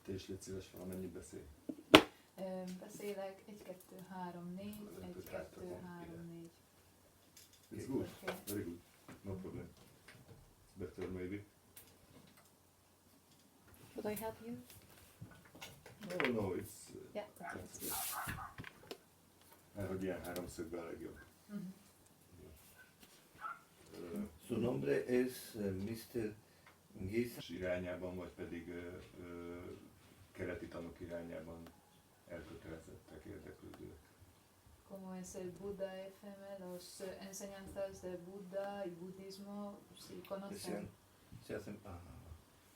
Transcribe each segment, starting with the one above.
Te is légy szíves, valamennyit beszélj. Beszélek 1, 2, 3, 4, 1, 2, 3, 4. It's good, very good, no problem. Better maybe. Should I help you? No, it's... Yeah, okay, it's good. Mert hogy ilyen háromszögben a legjobb. Su nombre es Mr. Giza. Irányában, vagy pedig keleti tanok irányában elkötelezettek, érdeklődőek. Como es el Buda FM, los enseñanzas de Buda y budismo, si conocen. Se hacen...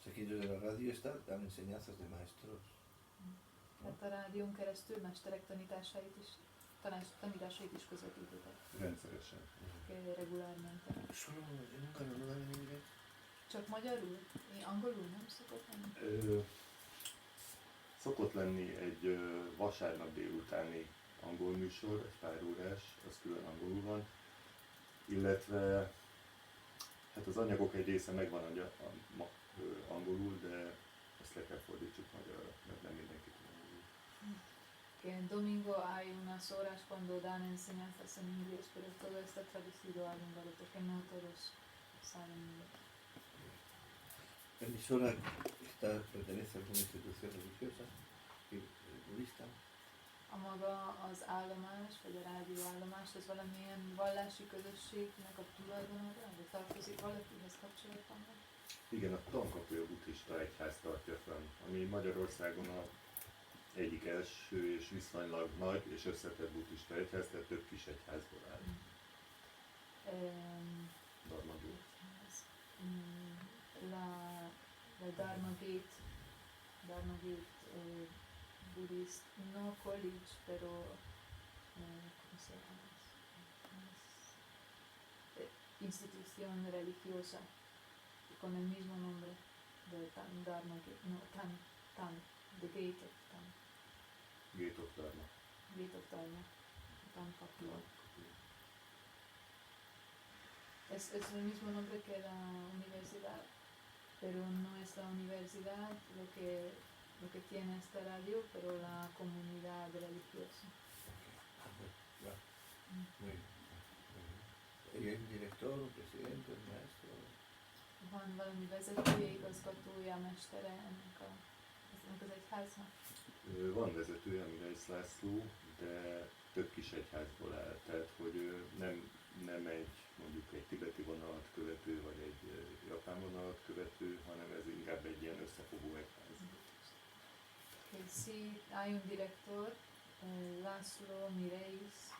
aquí de la radio está, dan enseñanzas de maestros. Hát a rádión keresztül mesterek tanításait is közvetítetek. Rendszeresen. Regulármente. Solo nunca no dan en inglés. Csak magyarul? Angolul nem szokott lenni? Szokott lenni egy vasárnap délutáni angol műsor, egy pár órás, az külön angolul van, illetve hát az anyagok egy része megvan angolul, de ezt le kell fordítsuk magyarra, mert nem mindenki tud angolul. Que el domingo hay unas horas cuando dan enseñanzas en inglés, pero todo está traducido al húngaro porque no todos saben inglés. La emisora pertenece a alguna institución religiosa, budista. A maga az állomás, vagy a rádióállomás, az valamilyen vallási közösségnek a tulajdonra, vagy tartozik valakihez kapcsolatban? Igen, a Tankapoly buddhista egyház tartja fenn, ami Magyarországon a egyik első és viszonylag nagy és összetett buddhista egyház, tehát több kis egyházból áll. Dharma Gate. La Dharma Gate Buddhist, no college, pero ¿cómo se llama? Institución religiosa con el mismo nombre de Dharma Gate, no, Tan, the Gate of Tan. Gate of Dharma. Gate of Dharma, Tankapoly. Es el mismo nombre que la universidad, pero no es la universidad lo que tiene esta radio, pero la comunidad religiosa. Muy bien. ¿Y hay un director, un presidente, un maestro? Van valami vezetője, igazgatója, mestere ennek az egyháznak? Van vezetője, Mirais László, de több kis egyházból áll, tehát hogy nem egy mondjuk egy tibeti vonalat követő, vagy egy japán vonalat követő, hanem ez inkább egy ilyen összefogó egyház. Sí, hay un director, László Mirais.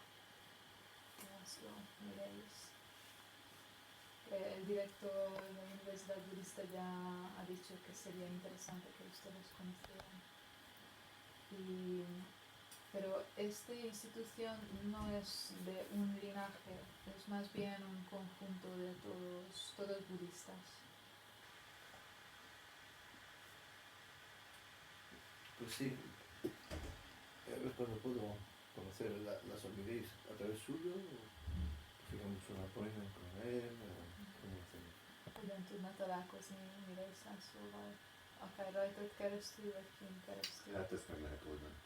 El director de la Universidad Budista ya ha dicho que sería interesante que ustedes conocieran. Pero esta institución no es de un linaje, es más bien un conjunto de todos budistas. Pues sí, a ver cuándo puedo conocer las Mirais a través suyo, o fijamos un appointment con él, o cómo hacemos. Hogyan tudna találkozni Mirais Lászlóval? Akár rajtad keresztül, vagy kint keresztül? Hát ezt meg lehet oldani.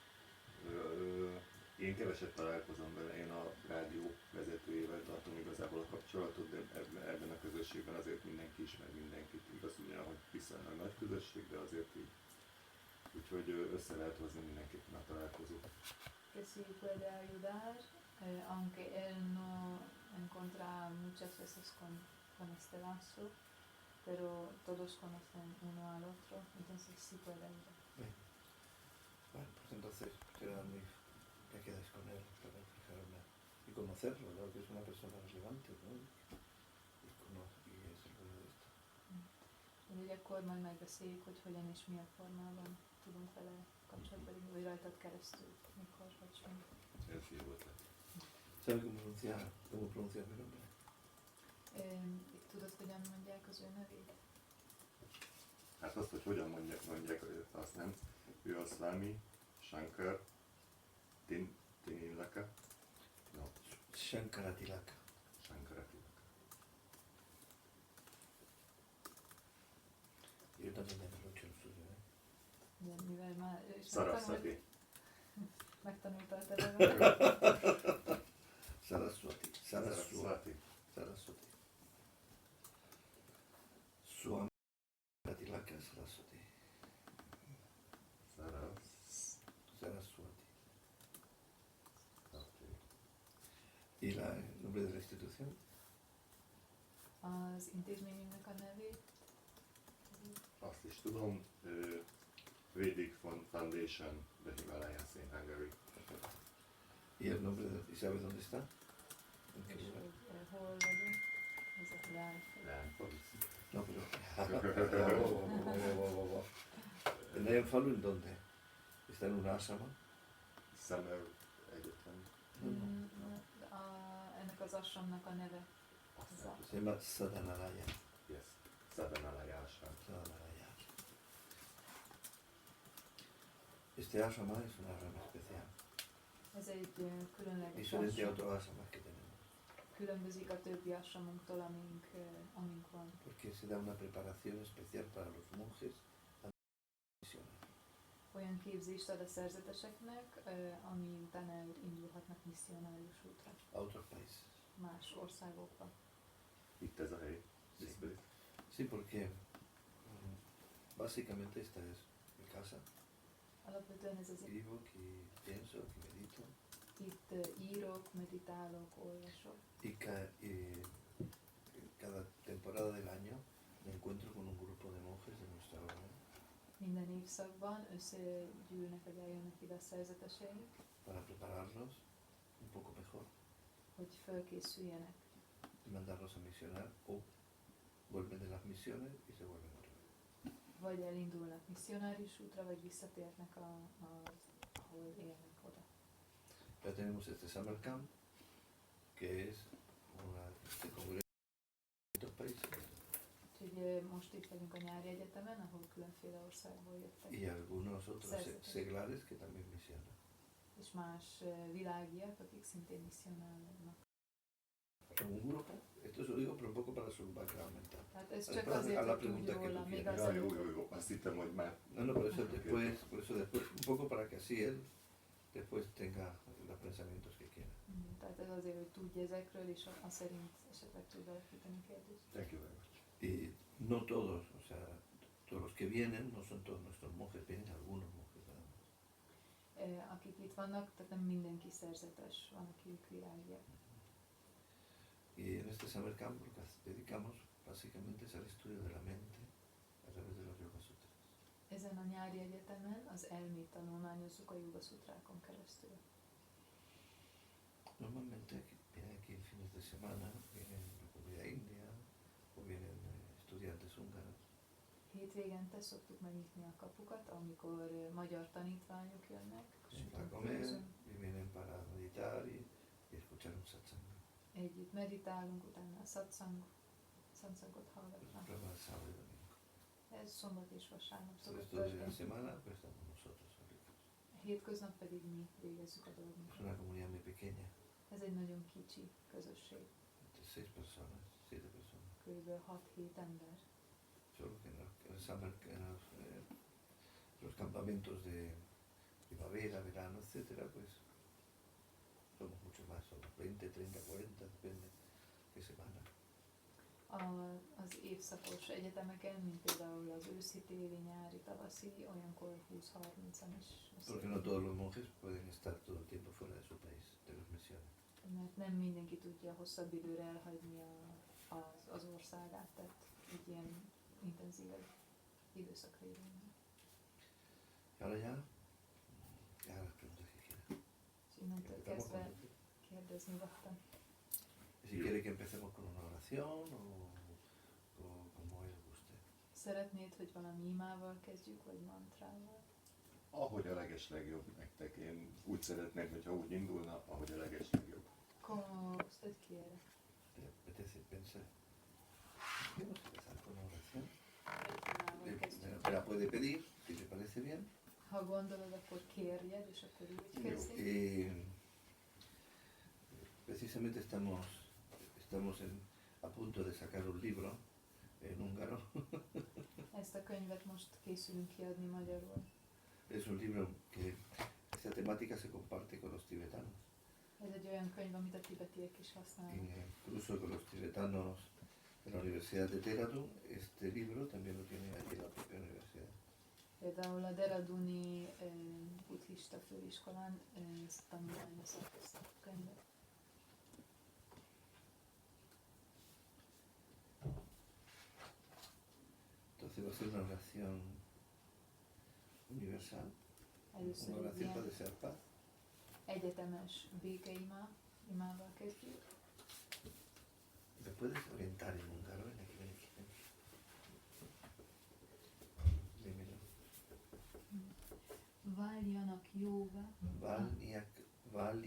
Én keveset találkozom vele, én a rádió vezetőjével tartom igazából a kapcsolatot, de ebben a közösségben azért mindenki ismer mindenkit. Igaz ugyan, hogy viszonylag nagy közösség, de azért így. Úgyhogy össze lehet hozni mindenképpen a találkozót. Que sí puede ayudar, aunque él no encuentra muchas veces con este lazo, pero todos conocen uno al otro, entonces sí puede ayudar. Bien. Bueno, pues entonces me quedáis con él para fijarme y conocerlo, ¿no? Que es una persona relevante, ¿no? Y es el bueno de esto. Úgyhogy akkor majd megbeszéljük, hogy hogyan és milyen formában tudunk vele kapcsolatba lépni, vagy rajtad keresztül, mikor vagy sem. Ez jó ötlet. ¿Sabe cómo pronunciar mi nombre? Tudod, hogyan mondják az ő nevét? Hát azt, hogy hogyan mondják, azt nem. Ő a Swami Shankar Tinilaka. No. Shankaratilaka. Shankaratilaka. Yo también me lo he hecho el suyo, ¿eh? Igen, mivel már ő is Sarasvati. megtanulta a teve. Sarasvati. Sarasvati. Sarasvati. Swami Tilaka Sarasvati. Sarasvati. ¿Y el nombre de la institución? Az intézményünknek a nevét. Azt is tudom, Vedic Foundation, the Himalayas in Hungary. ¿Y el nombre de... ¿Y sabe dónde está? ¿En qué És lugar? hogy hol vagyunk. Ez a Lánföld. Lánföld. No, pero... ¿En Lánföld en dónde? ¿Está en un asama? Summer Egyetem. Ennek az asramnak a neve. Ez a Se llama Sadanalaya. Yes. Sadanalaya Ashram. Sadanalaya. Este asama es un asama especial. Ez egy különleges Diferente a asram. otros asamas que tenemos. Különbözik a többi asramunktól, amink van. Porque se da una preparación especial para los monjes misioneros. Olyan képzést ad a szerzeteseknek, ami után elindulhatnak misszionárius útra A otros países. más országokba. Itt ez a hely. Sí. This place. Sí, porque básicamente esta es mi casa. Alapvetően ez az Vivo aquí, pienso, aquí medito. itt írok, meditálok, olvasok. Y cada temporada del año me encuentro con un grupo de monjes de nuestra orden Minden évszakban összegyűlnek, vagy eljönnek ide a szerzeteseink, para prepararlos un poco mejor hogy fölkészüljenek. y mandarlos a misionar o vuelven de las misiones y se vuelven otra vez. Vagy elindulnak misszionárius útra, vagy visszatérnek, ahol élnek oda. Ya tenemos este summer camp que es una que congrega distintos países Úgyhogy most itt vagyunk a nyári egyetemen, ahol különféle országból jöttek, y algunos otros Certo. seglares que también misionan. és más világiak, akik szintén misszionálnak. Un grupo, esto se lo digo pero un poco para su background mental. Tehát ez A csak la azért, hogy pregunta tudj que róla, tú még quieres. Ja, azért, jó. Azt hittem, hogy már No, por eso después, un poco para que así él después tenga los pensamientos que quiera. Tehát ez azért, hogy tudj ezekről, és a szerint esetleg tud alakítani kérdést. thank you very much. Y no todos, o sea, todos los que vienen, no son todos nuestros monjes, vienen algunos monjes nada más. Akik itt vannak, tehát nem mindenki szerzetes, van, akik virágiak. Y en este summer camp lo que dedicamos básicamente es al estudio de la mente a través de los Yoga Sutras. Ezen a nyári egyetemen az elmét tanulmányozzuk a Yoga Szutrákon keresztül. Normalmente vienen aquí fines de semana, vienen la comunidad india o vienen estudiantes húngaros. Hétvégente szoktuk megnyitni a kapukat, amikor magyar tanítványok jönnek. Vienen para comer y vienen para meditar y escuchar un satsang. Együtt meditálunk, utána a satsangot hallgatnak. Prueba el sábado y domingo. Ez szombat és vasárnap El szokott resto de la történni. semana pues estamos nosotros ahorita. Hétköznap pedig mi végezzük a Es dolgunkat. una comunidad muy pequeña, Ez egy nagyon kicsi közösség, entre 6 personas, 7 personas. kb. 6-7 ember. Solo que los campamentos de primavera, verano, etcétera, pues somos mucho más, somos 20, 30, 40, depende qué semana. Az évszakos egyetemeken, mint például az őszi, téli, nyári, tavaszi, olyankor 20-30-an is Porque no todos los monjes pueden estar todo el tiempo fuera de su país, de las misiones. mert nem mindenki tudja hosszabb időre elhagyni az országát, tehát egy ilyen intenzívebb időszakra irányul. Y ahora ya las preguntas que quieran. És innentől Empezamos kezdve con- kérdezni nyugodtan. Si quiere que empecemos con una oración o como él guste. Szeretnéd, hogy valami imával kezdjük, vagy mantrával? Ahogy a legeslegjobb nektek. Én úgy szeretném, hogyha úgy indulna, ahogy a legeslegjobb. Como usted quiera. ¿Te apetece pensar? Vamos a empezar con una oración. Imával kezdjük. Me la puede pedir, si te parece bien. Ha gondolod, akkor kérjed, és akkor úgy Jó. kezdjük. Precisamente estamos a punto de sacar un libro en húngaro Ezt a könyvet most készülünk kiadni magyarul. Es un libro que esta temática se comparte con los tibetanos. Ez egy olyan könyv, amit a tibetiek is használnak. Incluso con los tibetanos de la Universidad de Tehran, este libro también lo tiene allí la propia universidad. Például a Deraduni buddhista főiskolán tanulmányoznak ezt a könyvet. Entonces va a ser una oración universal, Először una egy oración para ilyen desear paz. egyetemes békeimával kezdjük. ¿Me puedes orientar en húngaro? Ven aquí, ven aquí, ven aquí. Dímelo. Váljanak jóvá. Váljanak jóvá,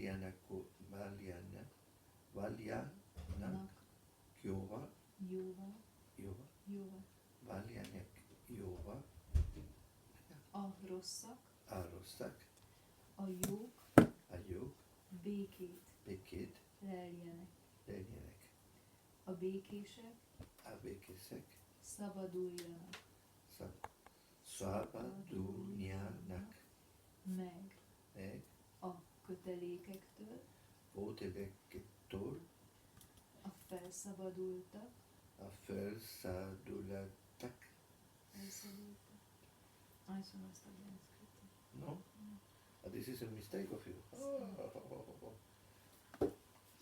váljanak jóvá, a rosszak, a jók békét leljenek. A békések szabaduljanak szabaduljanak meg meg a kötelékektől, kötelékektől, a felszabadultak, a felszabadultak. I sono stato ben scritto. No? This is a mistake of you.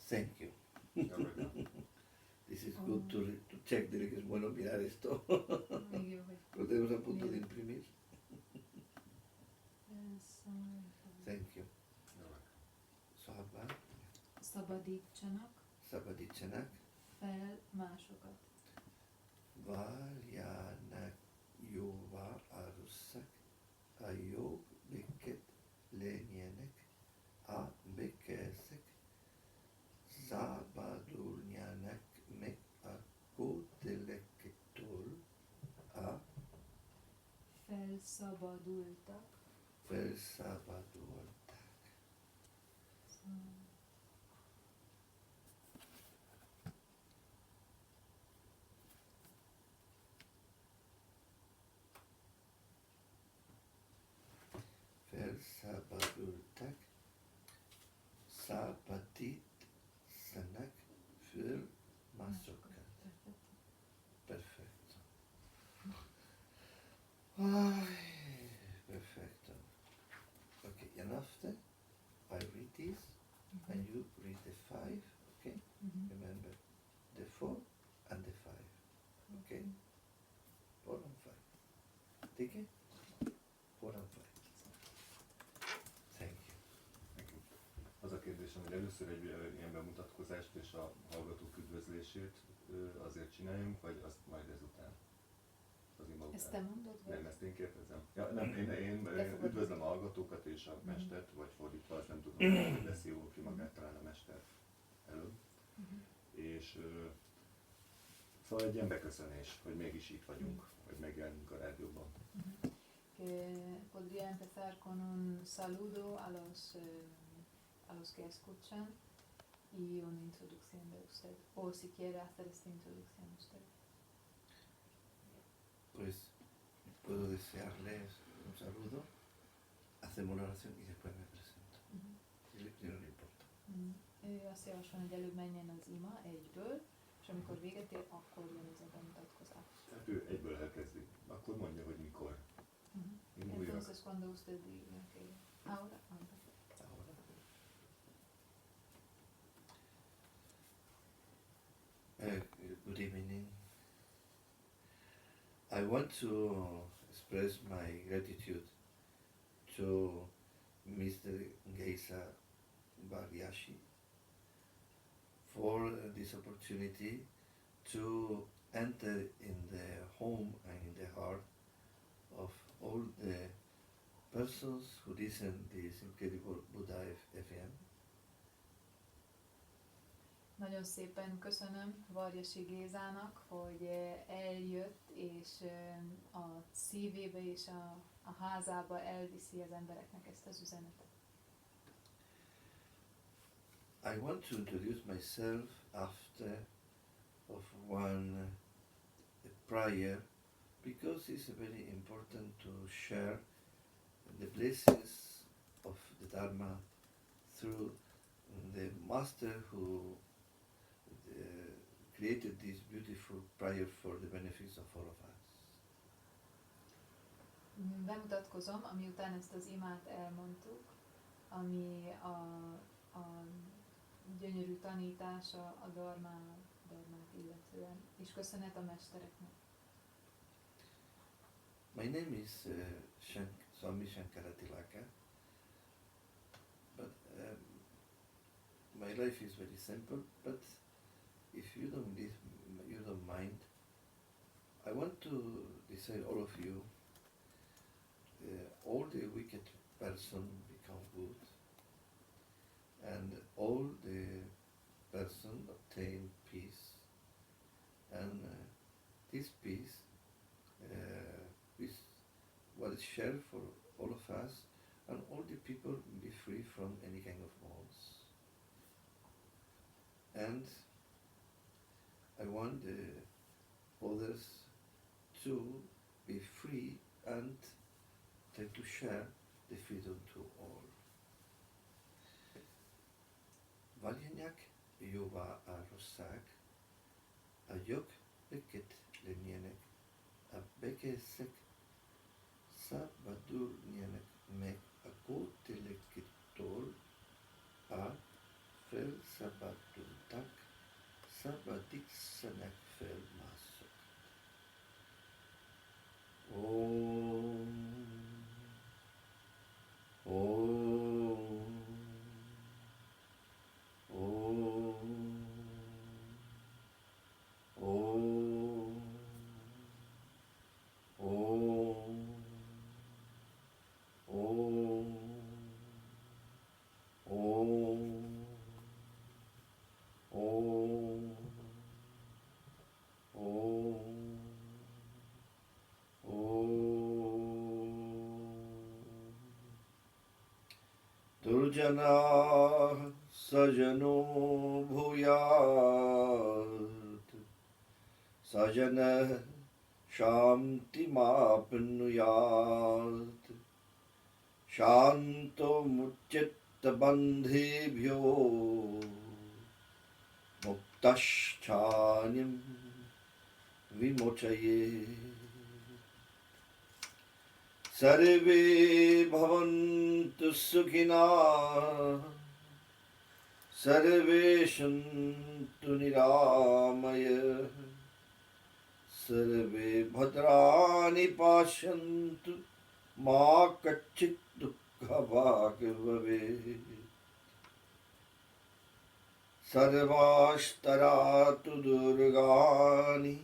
Thank you. This is good to check that es bueno mirar esto. Még jó, hogy Lo tenemos a punto de imprimir. Thank you. Szabadítsanak fel másokat. Váljanak jóvá a rosszak, a jók békét legyenek, a békések szabaduljanak meg a kötelékektől, a Felszabadultak. felszabadultak. Felszabadultak, szabadítanak föl másokat. Perfecto. Ay, perfecto. Okay, and after I read this, and you read the 5, okay? Remember, the 4 and the 5, okay? 4 and 5. Take it? 4 and 5. Thank you. Az a kérdésem, hogy először egy ilyen bemutatkozást és a hallgatók üdvözlését azért csináljunk, vagy azt majd ezután? Az ima után? Ezt te mondod? Vagy? Nem, ezt én kérdezem. Ja, nem, én üdvözlöm a hallgatókat és a mestert, vagy fordítva, azt nem tudom, hogy veszi jól ki magát talán a mester előbb. És szóval egy ilyen beköszönés, hogy mégis itt vagyunk, hogy megjelenünk a rádióban. Que podría empezar con un saludo a los que escuchan y una introducción de usted, o si quiere hacer esta introducción usted. Pues puedo desearles un saludo, hacemos la oración y después me presento. Si no le importa. Ő azt javaslom, hogy előbb menjen az ima egyből, és amikor véget ér, akkor jön ez a bemutatkozás. Tehát ő egyből elkezdi. Akkor mondja, hogy mikor. Entonces cuando usted diga que ahora. Good evening. I want to express my gratitude to Mr. Geisa Baryashi for this opportunity to enter in the home and in the heart of all the persons who listen this incredible Buddha FM. Nagyon szépen köszönöm Varjasi Gézának, hogy eljött, és a szívébe és a házába elviszi az embereknek ezt az üzenetet. I want to introduce myself after of one prayer because it's very important to share the blessings of the Dharma through the master who created this beautiful prayer for the benefits of all of us. Bemutatkozom, amiután ezt az imát elmondtuk, ami a gyönyörű tanítása a dharmát illetően, és köszönet a mestereknek. My name is Swami Shankaratilaka, but my life is very simple, but if you don't mind, I want to decide all of you, all the wicked person become good, and all the person obtain peace, and this peace was shared for all of us, and all the people be free from any kind of bonds. And I want the others to be free and try to share the freedom to all. Valjanak jóvá árasszák, a jogbeket lennének, a bekészek szabadulnének meg a kótelekettől, a felszabadultak, szabadítszanak fel mások. Om. Om. Om. Om. Om. Om. Om. Om. Om. Durjana sajano bhuyat sajana shanti mapnuyat shanto mucchitta bandhebhyo muktaschanim vimochaye. Sarve bhavantu sukhina, sarve shantu niramaya, sarve bhadrani pasyantu, ma kachit dukkha bhave. Sarvashtaratu durgani,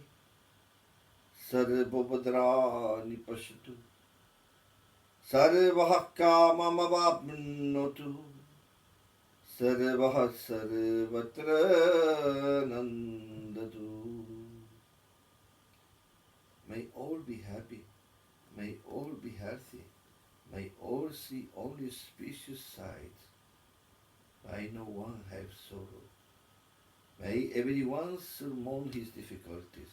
sarvabhadrani pashatu. Sarvah kamamavapnotu, sarvah sarvatra nandatu. May all be happy, may all be healthy, may all see only auspicious sights, may no one have sorrow. May everyone surmount his difficulties,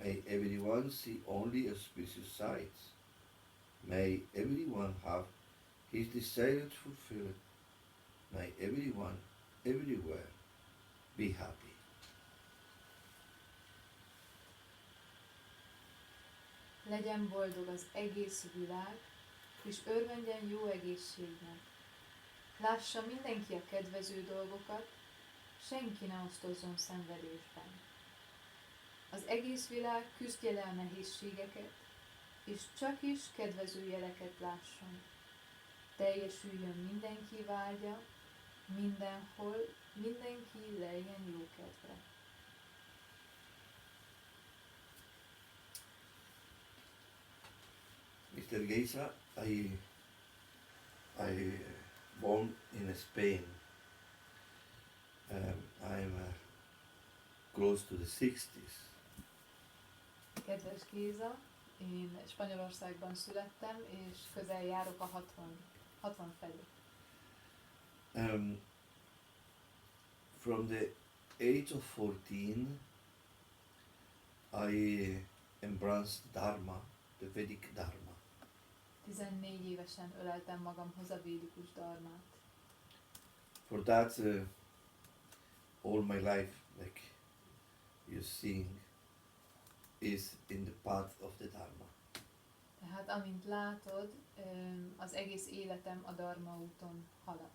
may everyone see only auspicious sights. May everyone have his desires fulfilled. May everyone, everywhere, be happy. Legyen boldog az egész világ, és örvendjen jó egészségnek. Lássa mindenki a kedvező dolgokat, senki ne osztozzon szenvedésben. Az egész világ küzdje le a nehézségeket, és csak is kedvező jeleket lásson. Teljesüljön mindenki vágya, mindenhol, mindenki lejjen jókedvre. Mr. Geisa, I born in Spain. I'm close to the 60s. Kedves Géza, én Spanyolországban születtem, és közel járok a 60 felé. From the age of 14, I embraced Dharma, the Vedic Dharma. 14 évesen öleltem magamhoz a védikus dharmát. For that, all my life, like you're seeing, is in the path of the Dharma. Tehát amint látod, az egész életem a dharma úton halad.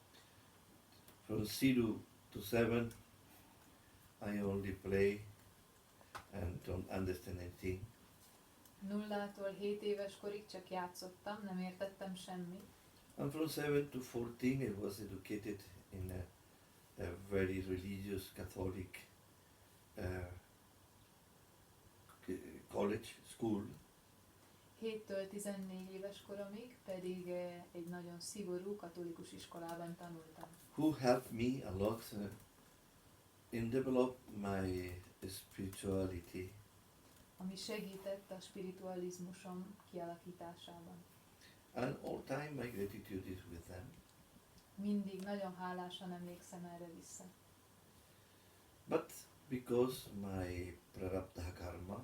From 0 to 7, I only play and don't understand anything. 0-tól 7 éves korig csak játszottam, nem értettem semmit. And from 7 to 14, I was educated in a very religious Catholic college, school. 7-től 14 éves koromig pedig egy nagyon szigorú katolikus iskolában tanultam. Who helped me a lot in develop my spirituality. Ami segített a spiritualizmusom kialakításában. And all time my gratitude is with them. Mindig nagyon hálásan emlékszem erre vissza. But because my prarabdha karma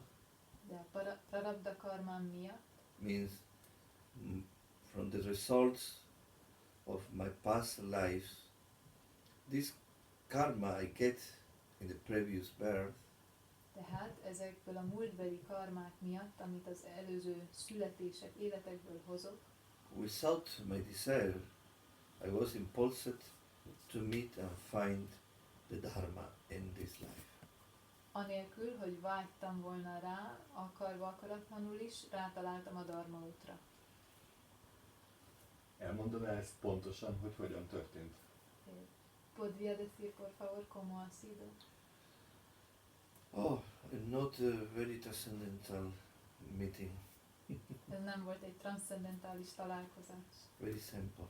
De a prarabdha karmám miatt, means from the results of my past lives, this karma I get in the previous birth, tehát ezekből a múltbeli karmák miatt, amit az előző születések, életekből hozok, without my desire, I was impulsed to meet and find the Dharma in this life. anélkül, hogy vágytam volna rá, akarva akaratlanul is, rátaláltam a dharma útra. Elmondaná ezt pontosan, hogy hogyan történt? ¿Podría decir, por favor, cómo ha sido? Oh, not a very transcendental meeting. Ez nem volt egy transzcendentális találkozás. Very simple.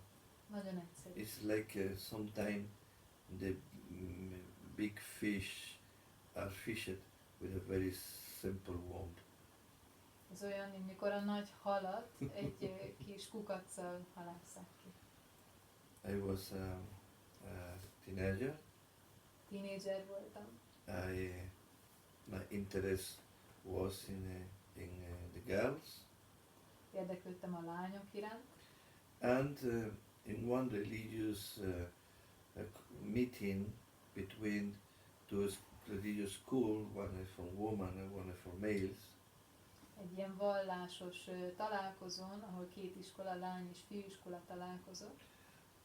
Nagyon egyszerű. It's like sometimes the big fish are fished with a very simple wound. Ez olyan, mint mikor a nagy halat egy kis kukaccal halásszák ki. I was a teenager. Tínédzser voltam. My interest was in the girls, Érdeklődtem a lányok iránt. and in one religious meeting between two religious school, one for women and one for males, Egy ilyen vallásos találkozón, ahol két iskola, lány és fiúiskola találkozott.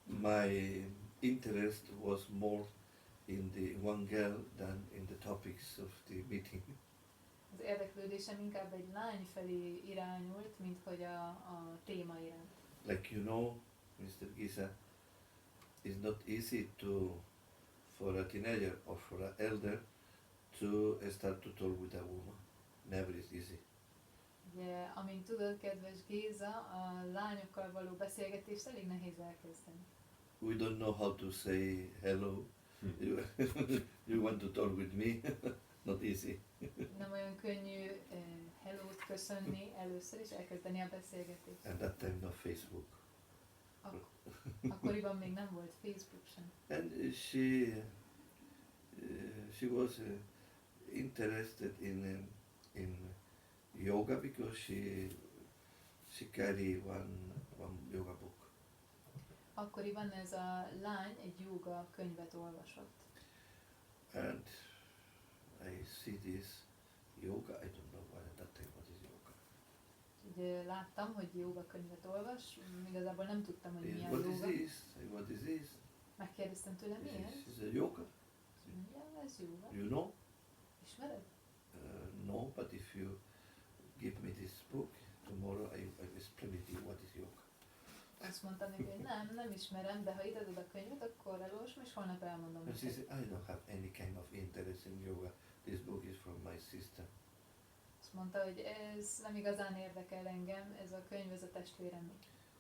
my interest was more in the one girl than in the topics of the meeting. Az érdeklődésem inkább egy lány felé irányult, mint hogy a téma iránt. Like you know, Mr. Giza, it's not easy for a teenager or for an elder to start to talk with a woman. Never is easy. Ugye, amint tudod, kedves Géza, a lányokkal való beszélgetést elég nehéz elkezdeni. We don't know how to say hello. You want to talk with me? Not easy. Nem olyan könnyű hellót köszönni először, és elkezdeni a beszélgetést. And that time no Facebook. Akkoriban még nem volt Facebook sem. And she was interested in yoga because she carry one yoga book. Akkoriban ez a lány egy jóga könyvet olvasott. And I see this yoga, I don't know why at that time what is yoga. Ugye láttam, hogy jóga könyvet olvas, igazából nem tudtam, hogy milyen What is jóga. this? What is this? Megkérdeztem tőle, mi ez? This is a yoga. Ja, ez jóga. You know? Ismered? No, but if you give me this book, tomorrow I explain it to you what is yoga. Azt mondtam neki, hogy nem ismerem, de ha ide adod a könyvet, akkor elolvasom, és holnap elmondom And she neked. said, I don't have any kind of interest in yoga. This book is from my sister. Azt mondta, hogy ez nem igazán érdekel engem, ez a könyv, ez a testvérem.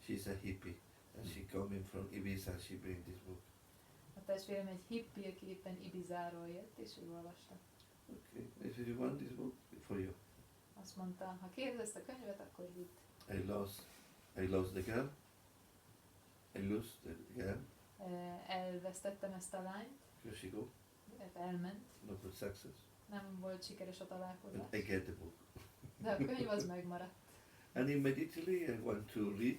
She's a hippie and she coming from Ibiza and she bring this book. A testvérem egy hippi, aki éppen Ibizáról jött, és ő olvasta. Okay, if you want this book, for you. Azt mondta, ha kéred ezt a könyvet, akkor vidd. I lost the girl. I lost the girl Elvesztettem ezt a lányt, because she go, elment, not with success. nem volt sikeres a találkozás, But I get the book. de a könyv az megmaradt. And immediately I want to read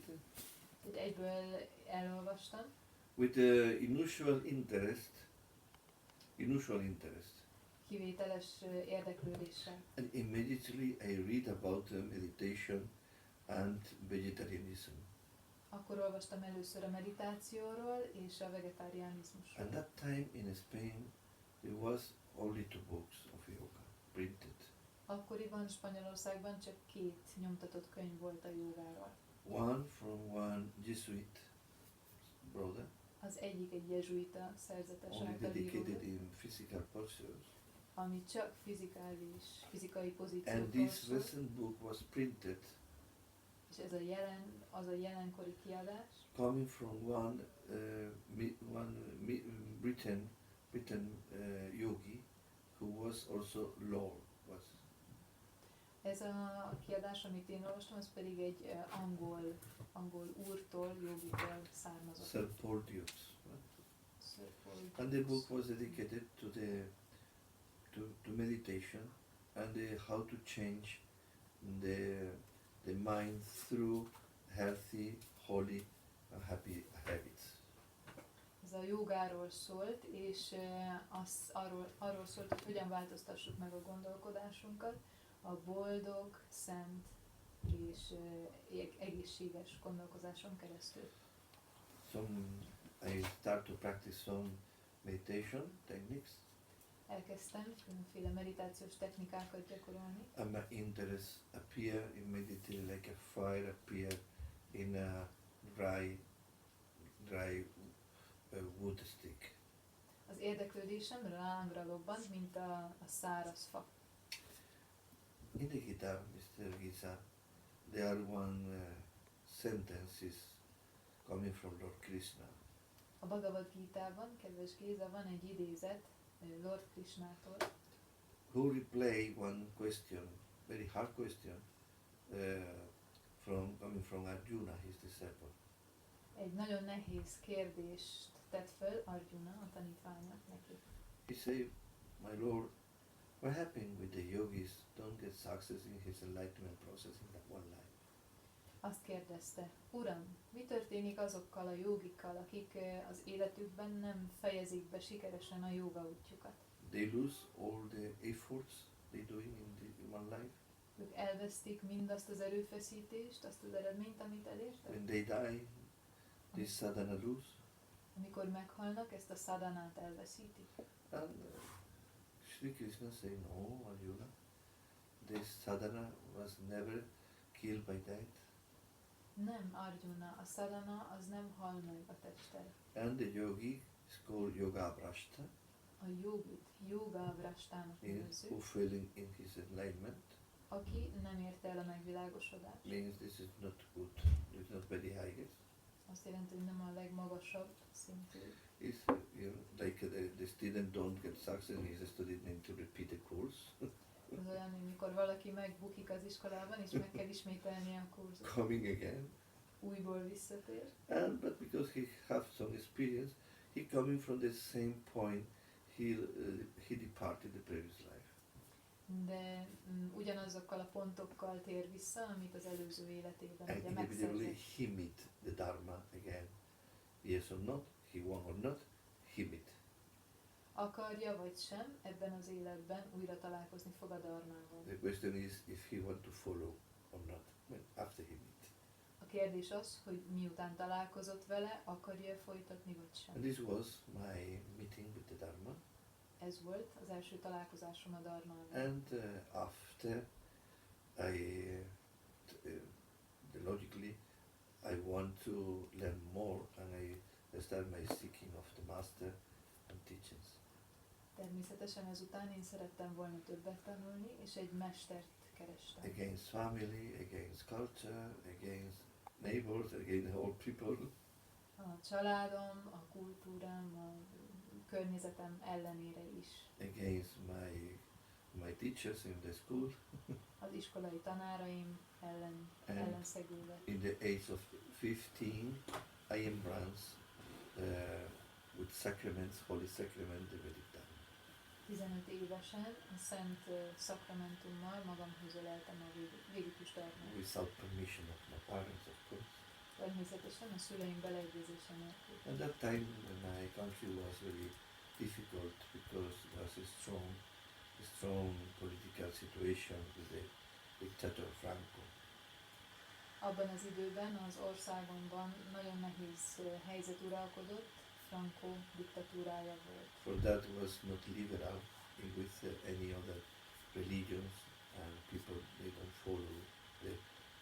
Itt egyből elolvastam, with unusual interest. kivételes érdeklődéssel. And immediately I read about meditation and vegetarianism. Akkor olvastam először a meditációról és a vegetáriánizmusról. At that time in Spain there was only 2 books of yoga printed. Akkoriban Spanyolországban csak 2 nyomtatott könyv volt a jogáról. One from one Jesuit brother, Az egyik egy jezsuita szerzetes only által dedicated íródott, in physical postures. ami csak fizikai And pozíciókról this szól, recent book was printed és ez az a jelenkori kiadás, coming from one Britain yogi who was also Lord. Ez a kiadás, amit én olvastam, az pedig egy angol úrtól, jogitól származott. Sir Paul Dukes. Sir Paul And the book Dukes. was dedicated to meditation and how to change the mind through healthy, holy, and happy habits. Ez a jogáról szólt, és arról szólt, hogy hogyan változtassuk meg a gondolkodásunkat a boldog, szent és egészséges gondolkozáson keresztül. I start to practice some meditation techniques, Elkezdtem különféle meditációs technikákat gyakorolni, and my interest appear immediately like a fire appear in a dry wood stick. az érdeklődésem lángra lobbant, mint a száraz fa. In the Gita, Mr. Gita, there are one sentences coming from Lord Krishna. A Bhagavad Gítában, kedves Géza, van egy idézet Lord Krishnától, Who replay one question, very hard question, coming from Arjuna, his disciple. egy nagyon nehéz kérdést tett föl Arjuna, a tanítványnak neki. He said, my Lord, what happened with the yogis don't get success in his enlightenment process in that one life? Azt kérdezte, Uram, mi történik azokkal a jogikkal, akik az életükben nem fejezik be sikeresen a joga útjukat? They lose all the efforts they doing in one life. Ők elvesztik mindazt az erőfeszítést, azt az eredményt, amit elértek? When they die, this sadhana lose. Amikor meghalnak, ezt a sadhanát elveszítik. And Sri Krishna said, no, Arjuna, this sadhana was never killed by death. Nem, Arjuna, a sadhana az nem hal meg a testtel. And the yogi is called Yoga Brashta, A jogit Yoga Vrashtának nevezzük, who failing in his enlightenment. aki nem érte el a megvilágosodást. Means this is not good, it's not very high. Azt jelenti, hogy nem a legmagasabb szintű. It's like the student don't get success in his study, need to repeat the course. Az olyan, hogy mikor valaki megbukik az iskolában, és meg kell ismételni a kurzust. Coming again. Újból visszatér. But because he have some experience, he coming from the same point he departed the previous life. De ugyanazokkal a pontokkal tér vissza, amit az előző életében And ugye inevitably megszerzett. he meet the Dharma again. Yes or not, he won or not, he meet. Akarja vagy sem, ebben az életben újra találkozni fog a dharmával. The question is if he want to follow or not when after he meet. A kérdés az, hogy miután találkozott vele, akarja folytatni vagy sem. And this was my meeting with the Dharma. Ez volt az első találkozásom a dharmával. And after logically I want to learn more, and I start my seeking of the master and teachings. Természetesen ezután én szerettem volna többet tanulni, és egy mestert kerestem. Against family, against culture, against neighbors, against all people. A családom, a kultúrám, a környezetem ellenére is. Against my teachers in the school. Az iskolai tanáraim ellenszegülve. In the age of 15, I embrace with sacraments, holy sacrament, the Vedic Dharma. 15 évesen a Szent Szakramentummal magamhoz öleltem a védikus dharmát. without permission of my parents, of course. Természetesen a szüleim beleegyezése nélkül. At that time, my country was very difficult because there was a strong political situation with the dictator Franco. Abban az időben az országomban nagyon nehéz helyzet uralkodott, Franco diktatúrája volt. For that was not liberal with any other religions, and people they don't follow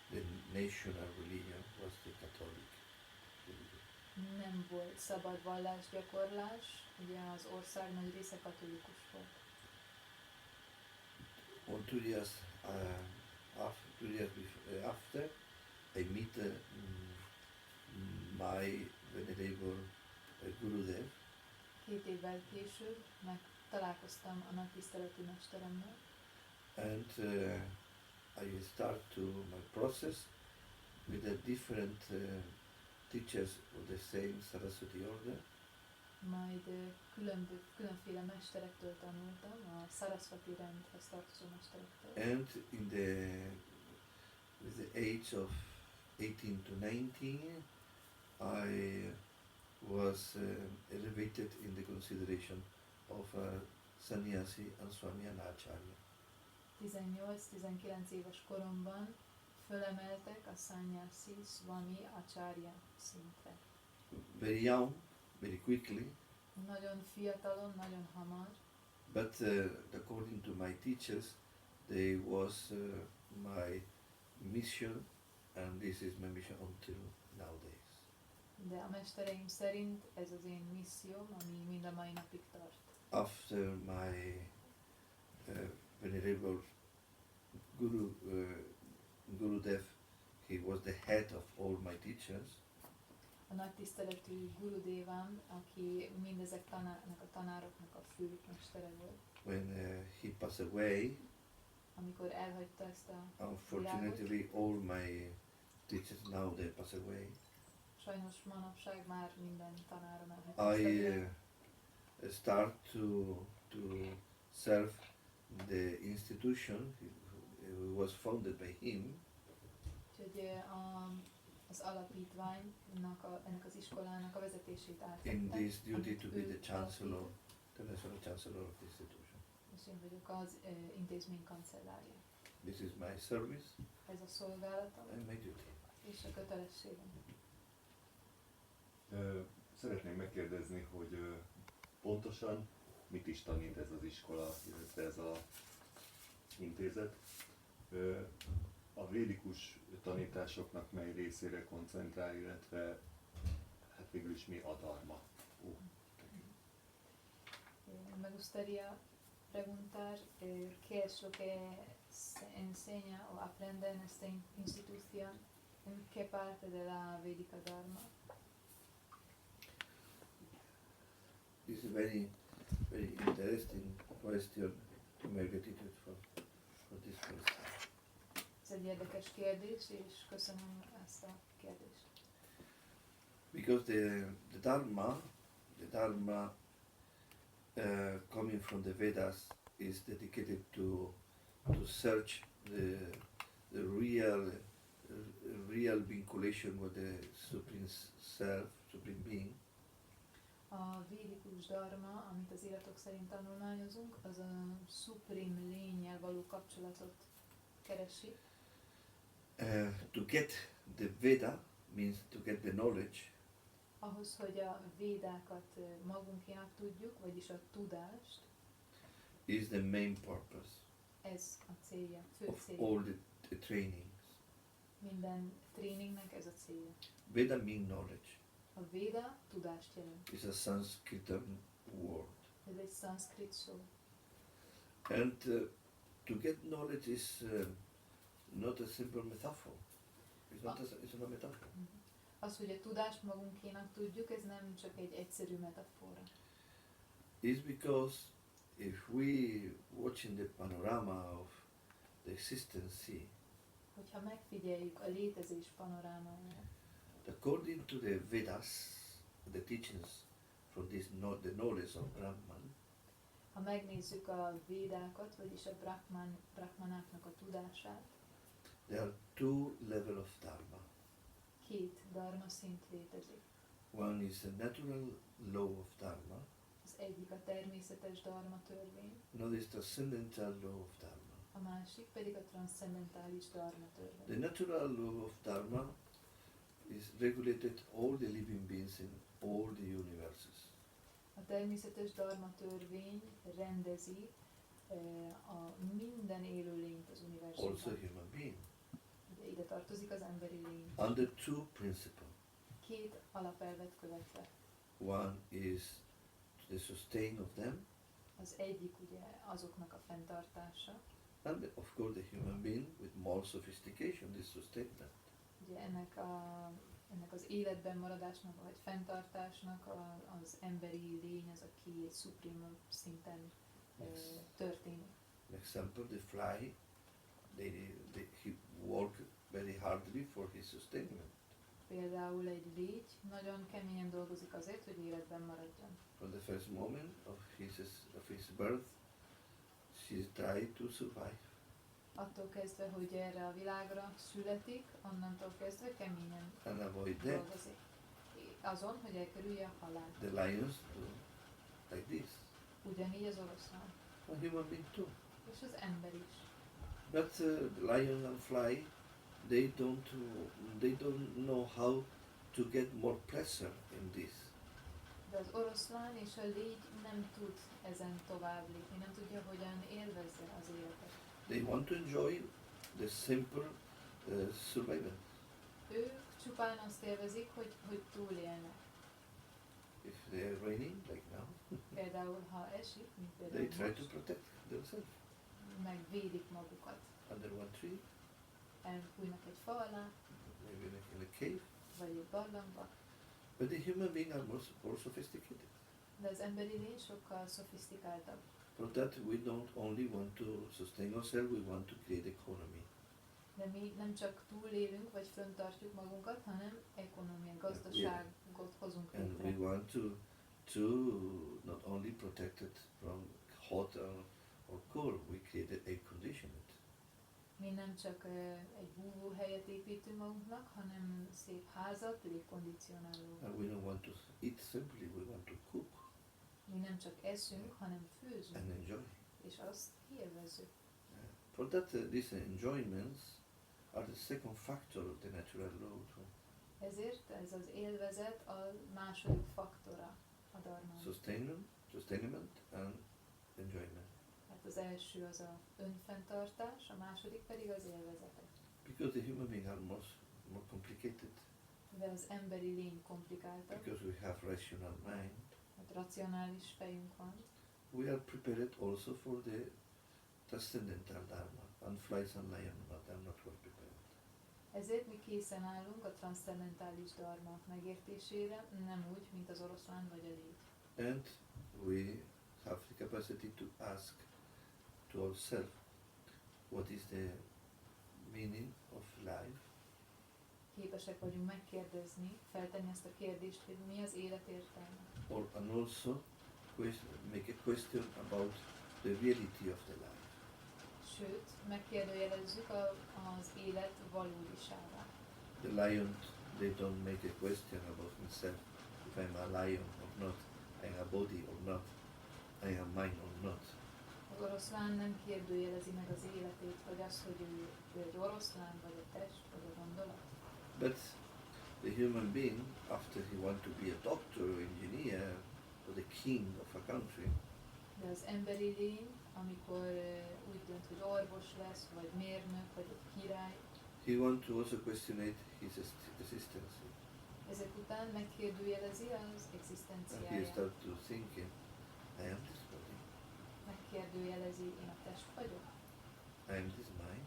the national religion was the Catholic religion. Nem volt szabad vallásgyakorlás, ugye az ország nagy része katolikus volt. On 2 years, after, I meet my venerable Gurudev, 7 évvel később találkoztam a nagy tiszteletű mesteremmel, and I start to my process with the different teachers of the same Saraswati order. majd különféle mesterektől tanultam, a Saraswati rendhez tartozó mesterektől. And with the age of 18 to 19, I was elevated in the consideration of a sannyasi and Swami and Acharya. 18-19 éves koromban fölemeltek a sannyasi Swami Acharya szintre. Very young, very quickly, Nagyon fiatalon, nagyon hamar, but according to my teachers, they was my mission, and this is my mission until nowadays. de a mestereim szerint ez az én misszióm, ami mind a mai napig tart. After my venerable Gurudev, he was the head of all my teachers. A nagy tiszteletű Gurudévám, aki mindezeknek a tanároknak a fő mestere volt. When he passed away, Amikor elhagyta ezt a unfortunately all my teachers now they pass away. sajnos manapság már minden tanárom elhagyta ezt a I világot. start to serve the institution. It was founded by him, Úgyhogy az alapítványnak, ennek az iskolának a vezetését in átvettem. this duty amit to be ő the chancellor, alapított, the national chancellor of the institution. És én vagyok az intézmény kancellárja. This is my service Ez a szolgálatom and my duty. és a kötelességem. Szeretném megkérdezni, hogy pontosan mit is tanít ez az iskola, illetve ez az intézet. A védikus tanításoknak mely részére koncentrál, illetve hát végül is mi a dharma? Me gustaría preguntar qué es lo que se enseña o aprende en esta institución, en qué parte de la Védica Dharma. This is a very interesting question to my gratitude for this question. Ez egy érdekes kérdés, és köszönöm ezt a kérdést. Because the Dharma coming from the Vedas is dedicated to search the real vinculation with the Supreme Self, Supreme Being. A védikus dharma, amit az iratok szerint tanulmányozunk, az a supreme lényel való kapcsolatot keresi. To get the Veda means to get the knowledge. Ahhoz, hogy a védákat magunkénak tudjuk, vagyis a tudást, Is the main purpose ez a célja, fő of célja. all the trainings. Minden tréningnek ez a célja. Veda means knowledge. A véda tudást jelent. It's a Sanskrit word. Ez egy szanszkrit szó. And to get knowledge is not a simple metaphor. It's not a metaphor. Az, hogy a tudást magunkénak tudjuk, ez nem csak egy egyszerű metafora. It's because if we watching the panorama of the existence, Hogyha megfigyeljük a létezés panorámáját, according to the Vedas, the teachings from this the knowledge of Brahman, Ha megnézzük a védákat, vagyis a brahmanáknak a tudását, there are two levels of dharma. két dharma szint létezik. One is the natural law of dharma, Az egyik a természetes dharma törvény, another is transcendental law of dharma. a másik pedig a transzcendentális dharma The törvény. natural law of dharma is regulated all the living beings in all the universes. A természetes dharma törvény rendezi a minden élőlényt az Also univerzumban. human being. Ugye ide tartozik az emberi lény. Under two principles. Két alapelvet követve. One is the sustain of them, Az egyik ugye azoknak a fenntartása, and of course the human being with more sophistication is sustain them. ugye ennek az életben maradásnak vagy fenntartásnak az emberi lény az, aki egy supreme szinten Yes. történik. For example, the fly, he work very hardly for his sustainment. Például egy légy nagyon keményen dolgozik azért, hogy életben maradjon. From the first moment of his birth, she tried to survive. Attól kezdve, hogy erre a világra születik, onnantól kezdve keményen And avoid death. dolgozik. Azon, hogy elkerülje a halált. The lions do like this. Ugyanígy az oroszlán. A human being too. És az ember is. But lion and fly, they don't know how to get more pleasure in this. De az oroszlán és a légy nem tud ezen tovább lépni, nem tudja, hogyan élvezze az életet. They want to enjoy the simple survival. Ők csupán azt élvezik, hogy túlélnek. If they are raining, like now, Például, ha esik, mint they például try to most, protect themselves megvédik magukat. under one tree, Elfújnak egy fa alá, maybe in a cave. vagy egy barlangba. But the human beings are more sophisticated. De az emberi lény sokkal szofisztikáltabb. For that, we don't only want to sustain ourselves, we want to create economy. De mi nem csak túlélünk, vagy fenntartjuk magunkat, hanem ekonomiai gazdaságot hozunk And we létre. want to not only protect it from hot or cold, we create an air conditioned. Mi nem csak egy búvóhelyet építünk magunknak, hanem szép házat, légkondicionáló. And we don't want to eat simply, we want to cook Mi nem csak eszünk, hanem főzünk, and enjoy. és azt élvezzük. For that, these enjoyments are the second factor of the natural law. Ezért ez az élvezet a második faktora a dharmának. Sustainment and enjoyment. Hát az első az a önfenntartás, a második pedig az élvezetek. Because the human beings are more complicated. De az emberi lény komplikáltabb, Because we have rational mind, hát racionális fejünk van, we are prepared also for the transcendental dharma. And flies and lions are not well prepared. ezért mi készen állunk a transzcendentális dharma megértésére, nem úgy, mint az oroszlán vagy a légy. And we have the capacity to ask to ourselves what is the meaning of life, Képesek vagyunk megkérdezni, feltenni ezt a kérdést, hogy mi az élet értelme. and also make a question about the reality of the life. Sőt, megkérdőjelezzük az élet valódiságát. The lions, they don't make a question about himself, if I'm a lion or not, I have a body or not, I have mind or not. Az oroszlán nem kérdőjelezi meg az életét, vagy azt, hogy ő egy oroszlán, vagy a test, vagy a gondolat. But the human being, after he wants to be a doctor or engineer or the king of a country, De az emberi lény, amikor úgy dönt, hogy orvos lesz, vagy mérnök, vagy egy király, he wants to also questionate his existence. ezek után megkérdőjelezi az And he egzisztenciáját. starts to thinking, I am this body, Megkérdőjelezi, én a test vagyok, I am this mind,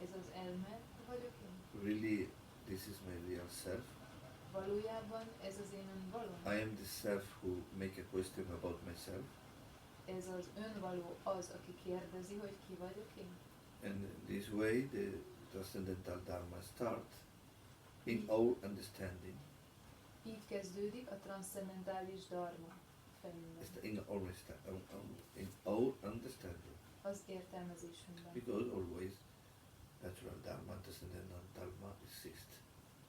ez az elme vagyok én. really this is my real self. Valójában ez az én önvalóm. I am the self who make a question about myself. Ez az önvaló az, aki kérdezi, hogy ki vagyok én. And this way the transcendental dharma starts in our understanding. Így kezdődik a transzcendentális dharma fejünkben, in our understanding. az értelmezésünkben. Because always natural dharma, transcendental dharma exist.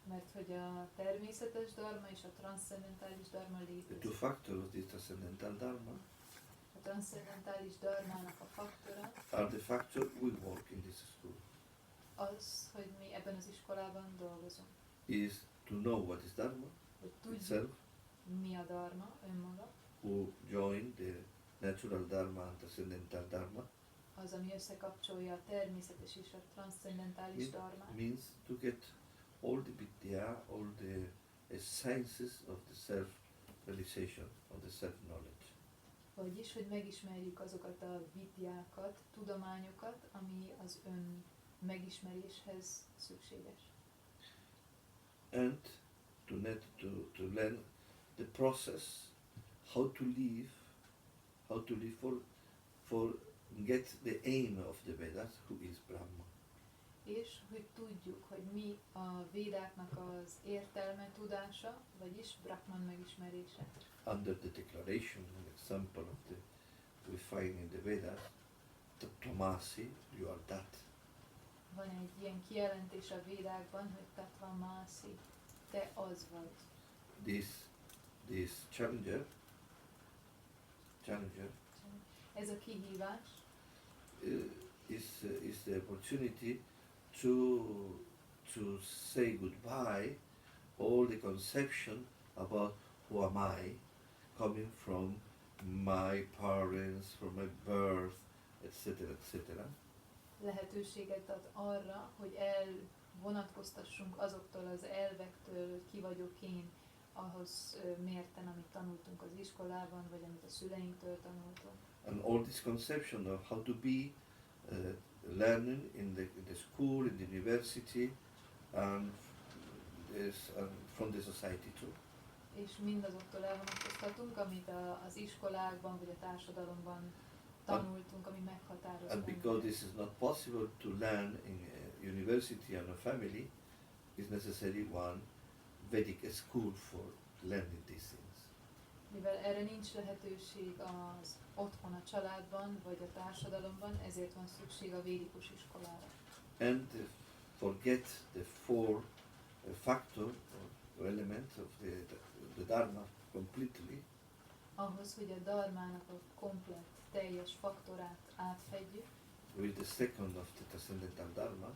Mert hogy a természetes dharma és a transzcendentális dharma The two létezik. factors of this transcendental dharma A transzcendentális dharmának a faktora are the factor we work in this school. az, hogy mi ebben az iskolában dolgozunk. Is to know what is dharma Hogy tudjuk, itself, mi a dharma önmaga, who join the natural dharma and transcendental dharma, az, ami összekapcsolja a természetes és a transzcendentális dharmát. means to get all the vidya, all the sciences of the self-realization, of the self-knowledge. Vagyis, hogy megismerjük azokat a vidyákat, tudományokat, ami az ön megismeréshez szükséges. And to learn the process, how to live for get the aim of the Vedas, who is Brahma. És hogy tudjuk, hogy mi a védáknak az értelme, tudása, vagyis Brahman megismerése. Under the declaration, an example of we find in the Vedas, Tattvamasi, you are that. Van egy ilyen kijelentés a védákban, hogy Tattvamasi, te az vagy. This challenger, Ez a kihívás is the opportunity to say goodbye all the conception about who am I, coming from my parents, from my birth, etc., etc. lehetőséget ad arra, hogy elvonatkoztassunk azoktól az elvektől, hogy ki vagyok én, ahhoz mérten, amit tanultunk az iskolában, vagy amit a szüleinktől tanultunk. And all this conception of how to be learning in the school, in the university, and from the society too. És mindazoktól elvonatkoztatunk, amit az iskolákban, vagy a társadalomban tanultunk, ami meghatározó. And because this is not possible to learn in a university and a family, is necessary one Vedic school for learning these things. Mivel erre nincs lehetőség az otthon, a családban, vagy a társadalomban, ezért van szükség a védikus iskolára. And forget the four factor or elements of the dharma completely. Ahhoz, hogy a dharmának a komplett, teljes faktorát átfedjük, With the second of the transcendental dharma,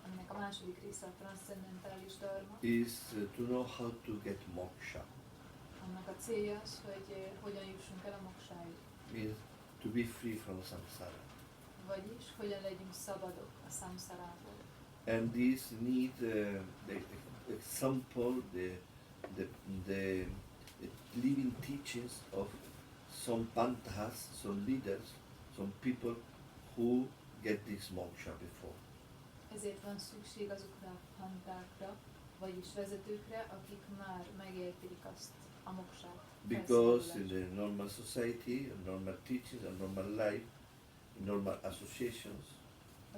aminek a második része a transzcendentális dharma, is to know how to get moksha. annak a célja az, hogy hogyan jussunk el a moksáig. Means to be free from samsara. Vagyis, hogyan legyünk szabadok a samsarától. And this need the example, the living teachings of some panthas, some leaders, some people who get this moksha before. Ezért van szükség azokra a pantákra, vagyis vezetőkre, akik már megélték azt a moksát. Because in the normal society, and normal teachings, and normal life, in normal associations,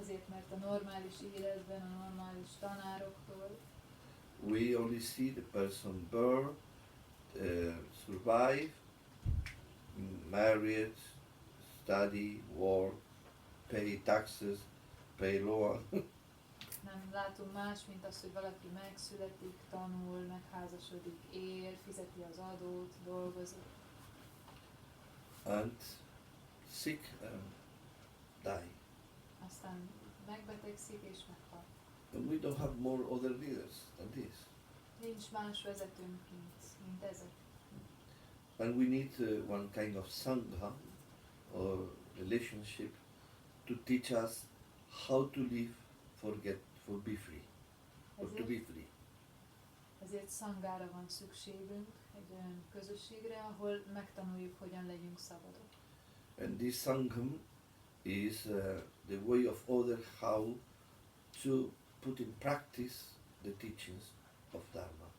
Azért, mert a normális életben, a normális tanároktól we only see the person born, survive, married, study, work, pay taxes, pay law. nem látunk más, mint azt, hogy valaki megszületik, tanul, megházasodik, él, fizeti az adót, dolgozik, And sick and die. aztán megbetegszik és meghal. And we don't have more other leaders than this. Nincs más vezetőnk, mint ezek. And we need one kind of sangha or relationship to teach us how to live for be free, or to be free. Ezért szangára van szükségünk, egy olyan közösségre, ahol megtanuljuk, hogyan legyünk szabadok. And this sangham is the way of other how to put in practice the teachings of Dharma.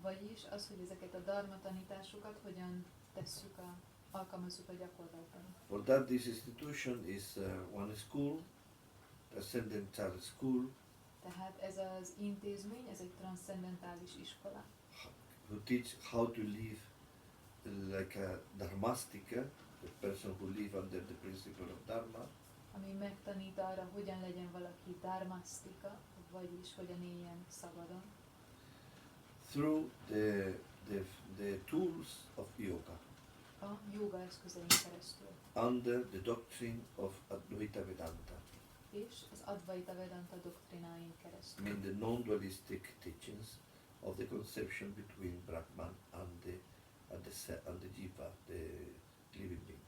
Vagyis az, hogy ezeket a dharma tanításokat hogyan alkalmazzuk a gyakorlatban. For that, this institution is one school, transcendental school, Tehát ez az intézmény, ez egy transzcendentális iskola, who teach how to live like a dharmastika, the person who live under the principle of dharma, ami megtanít arra, hogyan legyen valaki dharmastika, vagyis hogyan éljen szabadon, through the tools of yoga, a jóga eszközein keresztül, under the doctrine of Advaita Vedanta. és az Advaita Vedanta doktrináin keresztül. I mean the non-dualistic teachings of the conception between Brahman and the jiva, the living being.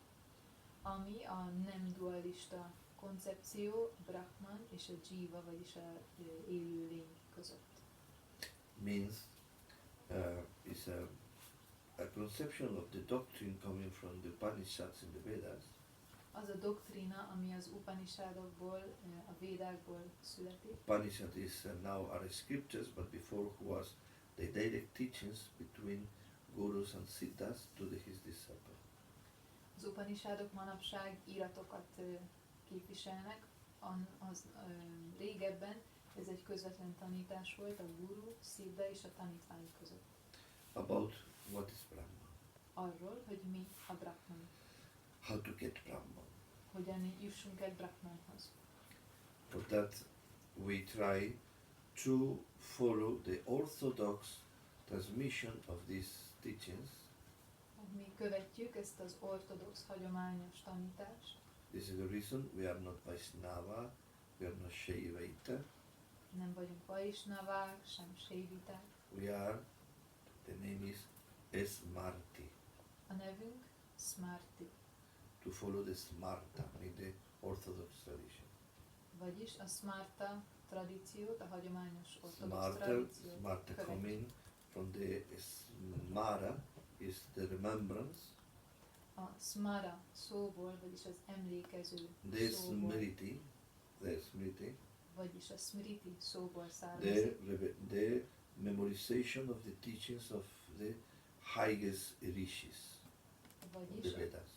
Ami a nem dualista koncepció, Brahman és a jiva, vagyis a élő lény között. Means is a conception of the doctrine coming from the Upanishads and the Vedas, Az a doktrína, ami az Upanishadokból, a Védákból születik. Upanishad is now are scriptures, but before was the direct teachings between gurus and siddhas to his disciple. Az Upanishadok manapság íratokat képviselnek, régebben ez egy közvetlen tanítás volt a guru, siddha és a tanítvány között. About what is Brahman, Arról, hogy mi a Brahman, how to get Brahman. hogyan jussunk el Brahmanhoz. For that we try to follow the orthodox transmission of these teachings. Mi követjük ezt az ortodox, hagyományos tanítást. This is the reason we are not Vaishnava, we are not Shaivaita, Nem vagyunk vaisnavák, sem séviták. we are, the name is Smarti, A nevünk Smarti, to follow the Smarta, mean the orthodox tradition. vagyis a Smarta tradíciót, a hagyományos ortodox Smarta, tradíciót Smarta követjük. coming from the Smara, is the remembrance, A Smara szóból, vagyis az emlékező the szóból, Smriti, vagyis a Smriti szóból származik. the memorization of the teachings of the highest rishis, Vagyis the Vedas.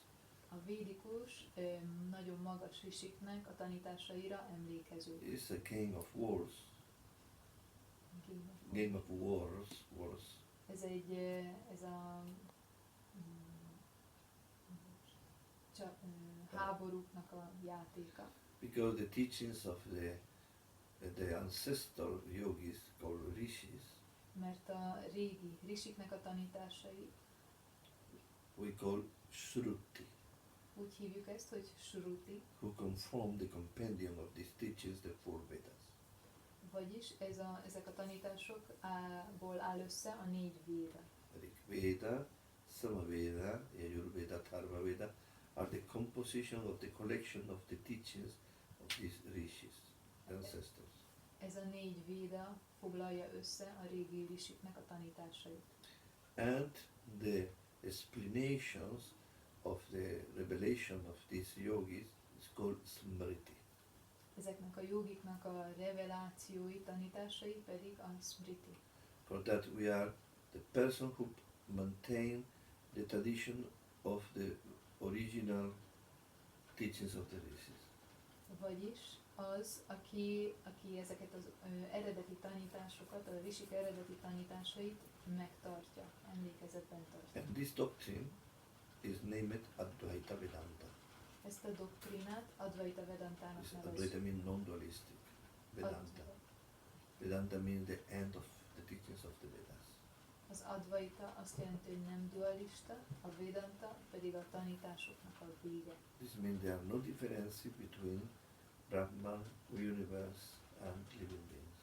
a védikus, nagyon magas risiknek a tanításaira emlékező. It's a game of wars, game of wars. Ez a háborúknak a játéka. Because the teachings of the ancestor yogis called rishis, Mert a régi risiknek a tanításai, we call Shruti, úgy hívjuk ezt, hogy Shruti, who conform the compendium of these teachings, the four Vedas. vagyis ezek a tanításokból áll össze a 4 véda. Rig Veda, Samaveda, Yajurveda, Tharva Veda are the composition of the collection of the teachings of these rishis, ancestors. Ez a 4 véda foglalja össze a régi risiknek a tanításait. And the explanations of the revelation of these yogis is called Smriti. Ezeknek a jogiknak a revelációi, tanításai pedig a Smriti. For that we are the person who maintain the tradition of the original teachings of the rishis. Vagyis az, aki ezeket az eredeti tanításokat, a risik eredeti tanításait megtartja, emlékezetben tartja. And this doctrine is named Advaita Vedanta. Ezt a doktrinát Advaita Vedantának This Advaita nevezzük. means non-dualistic. Vedanta. Vedanta means the end of the teachings of the Vedas. Az Advaita azt jelenti, hogy nem dualista, a Vedanta pedig a tanításoknak a vége. This means there are no differences between Brahman, universe and living beings.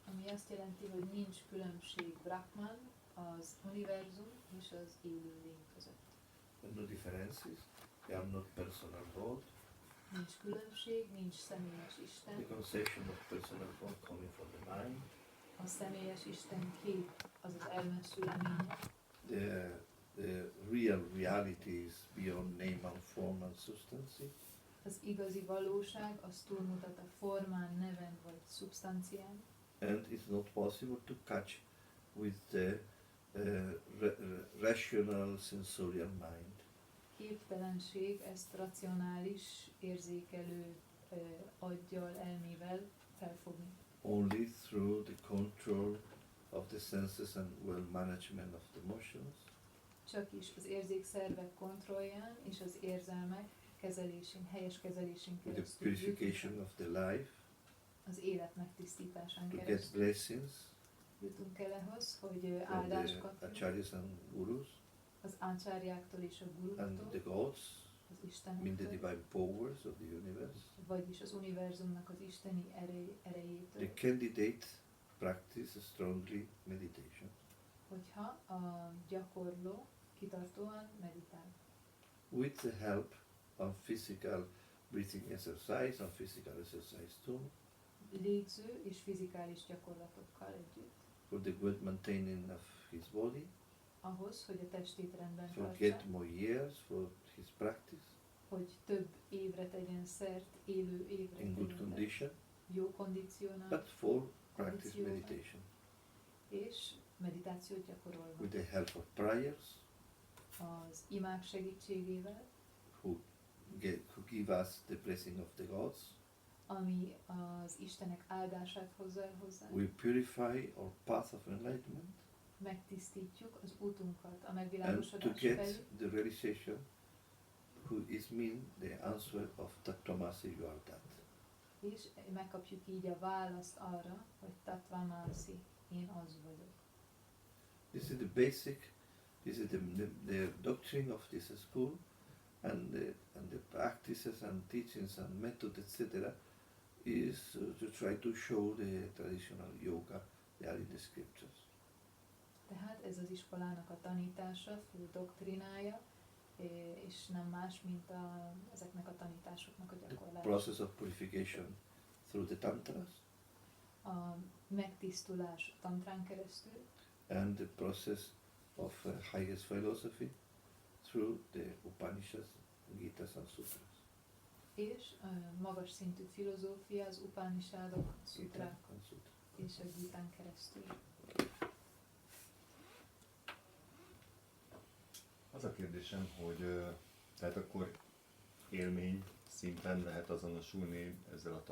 Ami azt jelenti, hogy nincs különbség Brahman, az univerzum és az élőlény között. There are no differences. They are not personal God. Nincs különbség, nincs személyes The Isten. conception of personal God coming from the mind. A személyes Isten kép az az elme szüleménye. The real reality is beyond name and form and substance. Az igazi valóság az túlmutat a formán, neven vagy szubstancián, And it's not possible to catch with the rational sensorial mind. képtelenség ezt racionális, érzékelő aggyal, elmével felfogni. Only through the control of the senses and well management of the emotions. csak is az érzékszervek kontrollján és az érzelmek kezelésén, helyes kezelésén with the keresztül purification of the life, az élet megtisztításán to get keresztül blessings jutunk el ahhoz, hogy from the áldásokat acharyas and gurus az ácsárjáktól és a and guruktól, the gods, az mean the istenektől, divine powers of the universe. vagyis az univerzumnak az isteni erejétől, The candidate practice strongly meditation. hogyha a gyakorló kitartóan meditál. With the help of physical breathing exercise and physical exercise too, Légző és fizikális gyakorlatokkal együtt, for the good maintaining of his body, ahhoz, hogy a testét rendben for tartsa, get more years for his practice hogy több évre tegyen szert, élő évre in good tegyen szert, condition, jó kondíciónál, but for practice Condizione. meditation. és meditációt gyakorolva. With the help of prayers, Az imák segítségével, who give us the blessing of the gods, ami az Istenek áldását hozza el hozzánk, we purify our path of enlightenment, megtisztítjuk az útunkat a and to megvilágosodás get felé, the realization who is mean the answer of Tattvamasi you are that. és megkapjuk így a választ arra, hogy Tattvamasi, én az vagyok. This is the basic, this is the doctrine of this school, and the practices and teachings and methods, etc., is to try to show the traditional yoga they are in the scriptures. Tehát ez az iskolának a tanítása, fő doktrinája, és nem más, mint ezeknek a tanításoknak a The gyakorlása. process of purification through the tantras, A megtisztulás a tantrán keresztül, and the process of highest philosophy through the Upanishads, Gitas and Sutras. és magas szintű filozófia, az Upanishadok, Gita szutrák and Sutra. és a Gitán keresztül. Az a kérdésem, hogy tehát akkor élmény szinten lehet azonosulni ezzel a